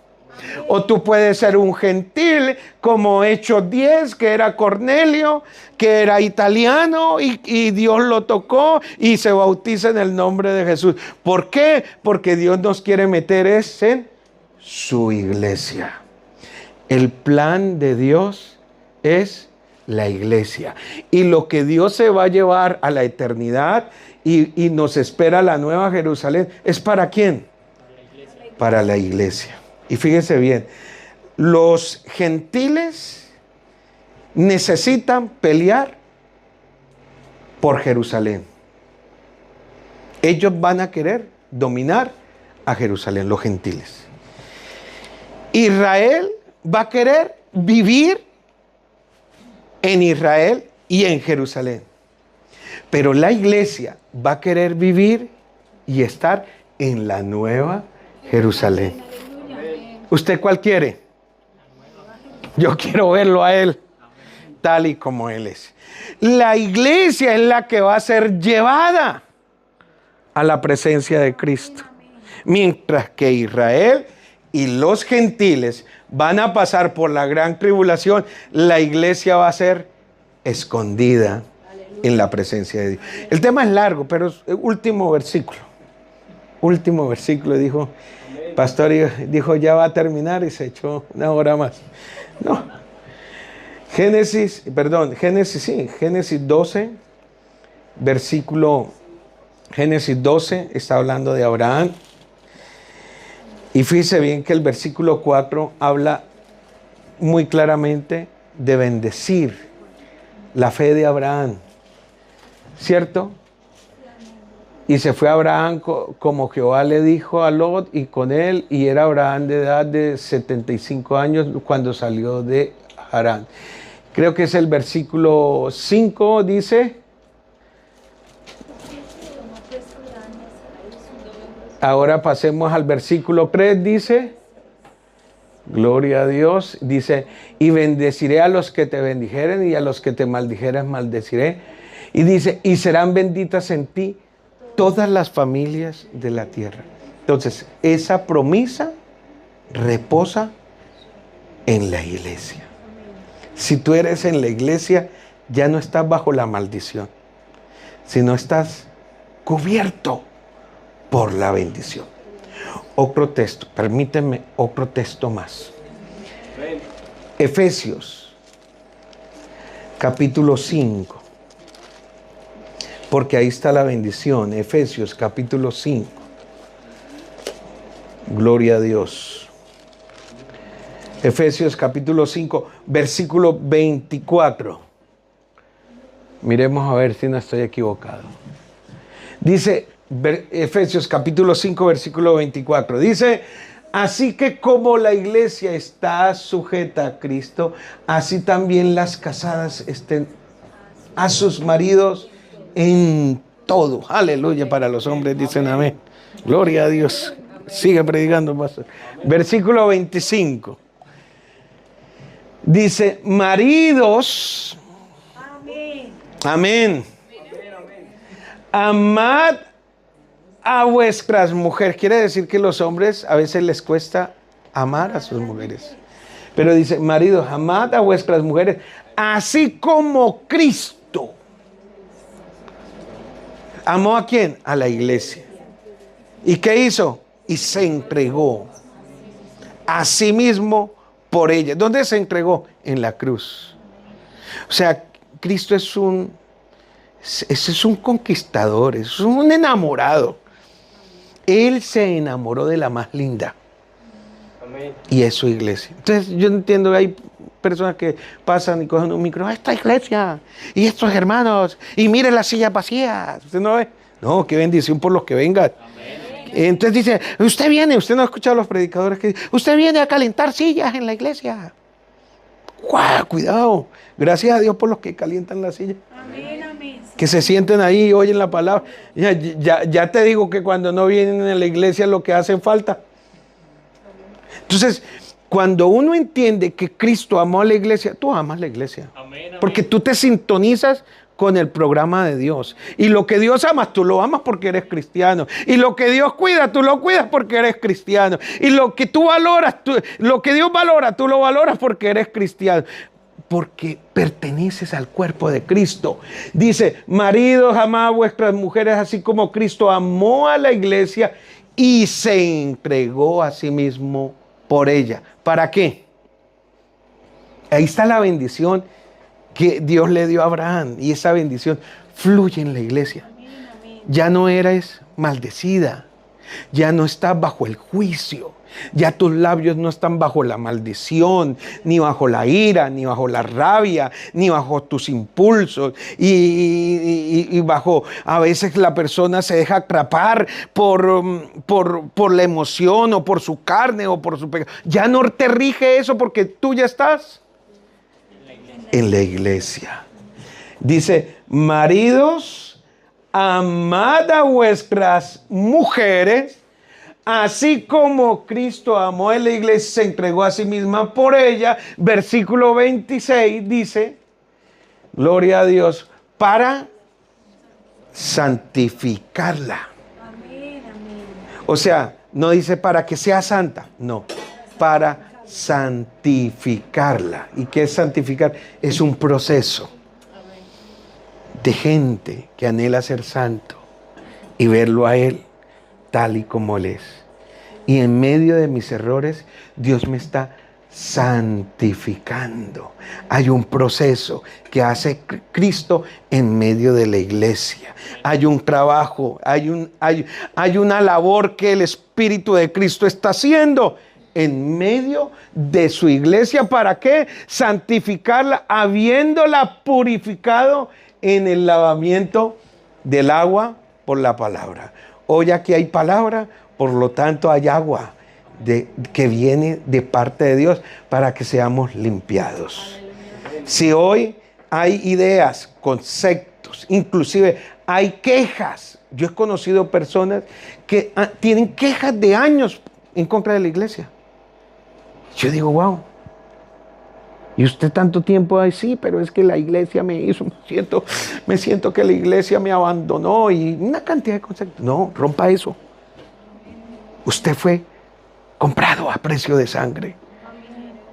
O tú puedes ser un gentil como Hechos 10, que era Cornelio, que era italiano y Dios lo tocó y se bautiza en el nombre de Jesús. ¿Por qué? Porque Dios nos quiere meter en su iglesia. El plan de Dios es la iglesia. Y lo que Dios se va a llevar a la eternidad y nos espera la nueva Jerusalén, ¿es para quién? Para la iglesia. Y fíjense bien, los gentiles necesitan pelear por Jerusalén. Ellos van a querer dominar a Jerusalén, los gentiles. Israel va a querer vivir en Israel y en Jerusalén. Pero la iglesia va a querer vivir y estar en la nueva Jerusalén. ¿Usted cuál quiere? Yo quiero verlo a él tal y como él es. La iglesia es la que va a ser llevada a la presencia de Cristo. Mientras que Israel y los gentiles van a pasar por la gran tribulación, la iglesia va a ser escondida en la presencia de Dios. El tema es largo, pero es el último versículo. Último versículo, dijo pastor, dijo ya va a terminar y se echó una hora más. No. Génesis 12, versículo, Génesis 12 está hablando de Abraham. Y fíjese bien que el versículo 4 habla muy claramente de bendecir la fe de Abraham. ¿Cierto? Y se fue Abraham como Jehová le dijo a Lot, y con él, y era Abraham de edad de 75 años cuando salió de Harán. Creo que es el versículo 5, dice. Ahora pasemos al versículo 3, dice. Gloria a Dios. Dice, y bendeciré a los que te bendijeren, y a los que te maldijeren maldeciré. Y dice, y serán benditas en ti todas las familias de la tierra. Entonces, esa promesa reposa en la iglesia. Si tú eres en la iglesia, ya no estás bajo la maldición, sino estás cubierto por la bendición. Otro texto, permíteme otro texto más. Efesios, capítulo 5. Porque ahí está la bendición. Efesios capítulo 5. Gloria a Dios. Efesios capítulo 5, versículo 24. Miremos a ver si no estoy equivocado. Dice Efesios capítulo 5, versículo 24. Dice, así que como la iglesia está sujeta a Cristo, así también las casadas estén a sus maridos en todo. Aleluya para los hombres, dicen amén. Gloria a Dios. Sigue predicando, pastor. Versículo 25. Dice, maridos. Amén. Amén. Amad a vuestras mujeres. Quiere decir que los hombres a veces les cuesta amar a sus mujeres. Pero dice, maridos, amad a vuestras mujeres, así como Cristo. ¿Amó a quién? A la iglesia. ¿Y qué hizo? Y se entregó a sí mismo por ella. ¿Dónde se entregó? En la cruz. O sea, Cristo es un conquistador, es un enamorado. Él se enamoró de la más linda. Amén. Y es su iglesia. Entonces yo entiendo que hay personas que pasan y cogen un micro, esta iglesia, y estos hermanos, y miren las sillas vacías. ¿Usted no ve? No, qué bendición por los que vengan. Entonces dice, usted no ha escuchado a los predicadores que dicen, usted viene a calentar sillas en la iglesia. ¡Guau! Cuidado. Gracias a Dios por los que calientan las sillas. Amén, amén. Que se sienten ahí y oyen la palabra. Ya te digo que cuando no vienen a la iglesia lo que hacen falta. Entonces, cuando uno entiende que Cristo amó a la iglesia, tú amas la iglesia. Amén, amén. Porque tú te sintonizas con el programa de Dios. Y lo que Dios ama, tú lo amas porque eres cristiano. Y lo que Dios cuida, tú lo cuidas porque eres cristiano. Y lo que tú valoras, lo que Dios valora, tú lo valoras porque eres cristiano. Porque perteneces al cuerpo de Cristo. Dice, maridos, amad a vuestras mujeres así como Cristo amó a la iglesia y se entregó a sí mismo por ella. ¿Para qué? Ahí está la bendición que Dios le dio a Abraham, y esa bendición fluye en la iglesia. Ya no eres maldecida, ya no estás bajo el juicio, ya tus labios no están bajo la maldición, ni bajo la ira, ni bajo la rabia, ni bajo tus impulsos, y bajo, a veces la persona se deja atrapar por la emoción, o por su carne, o por su pecado. Ya no te rige eso porque tú ya estás en la iglesia. Dice, maridos, amad a vuestras mujeres, así como Cristo amó a la iglesia, se entregó a sí misma por ella. Versículo 26 dice, gloria a Dios, para santificarla. Amén, amén. O sea, no dice para que sea santa, no, para santificarla. ¿Y qué es santificar? Es un proceso de gente que anhela ser santo y verlo a Él tal y como Él es. Y en medio de mis errores, Dios me está santificando. Hay un proceso que hace Cristo en medio de la iglesia. Hay un trabajo, hay una labor que el Espíritu de Cristo está haciendo en medio de su iglesia. ¿Para qué? Santificarla, habiéndola purificado en el lavamiento del agua por la palabra. Hoy aquí hay palabra, por lo tanto hay agua que viene de parte de Dios para que seamos limpiados. Si hoy hay ideas, conceptos, inclusive hay quejas. Yo he conocido personas que tienen quejas de años en contra de la iglesia. Yo digo, wow. Y usted tanto tiempo ahí, sí, pero es que la iglesia me hizo, me siento que la iglesia me abandonó y una cantidad de conceptos. No, rompa eso. Usted fue comprado a precio de sangre.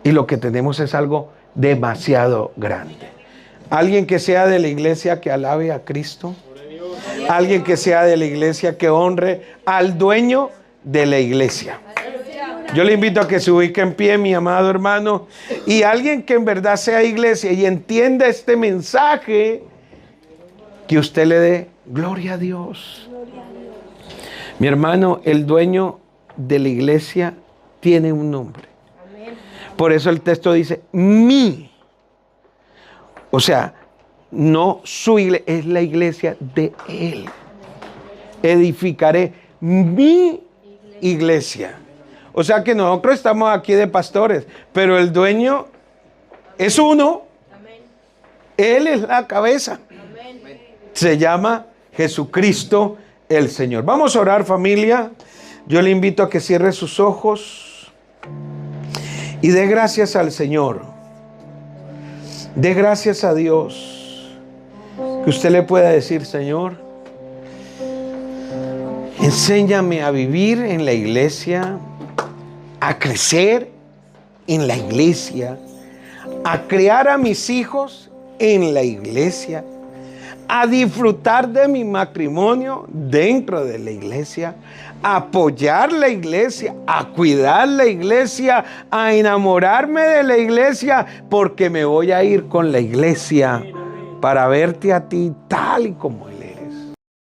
Y lo que tenemos es algo demasiado grande. Alguien que sea de la iglesia que alabe a Cristo. Alguien que sea de la iglesia que honre al dueño de la iglesia. Yo le invito a que se ubique en pie, mi amado hermano, y alguien que en verdad sea iglesia y entienda este mensaje, que usted le dé gloria a Dios. Mi hermano, el dueño de la iglesia tiene un nombre. Por eso el texto dice, mi. O sea, no su iglesia, es la iglesia de él. Edificaré mi iglesia. O sea que nosotros estamos aquí de pastores, pero el dueño es uno. Él es la cabeza. Se llama Jesucristo el Señor. Vamos a orar, familia. Yo le invito a que cierre sus ojos y dé gracias al Señor. Dé gracias a Dios. Que usted le pueda decir, Señor, enséñame a vivir en la iglesia, a crecer en la iglesia, a criar a mis hijos en la iglesia, a disfrutar de mi matrimonio dentro de la iglesia, a apoyar la iglesia, a cuidar la iglesia, a enamorarme de la iglesia, porque me voy a ir con la iglesia para verte a ti tal y como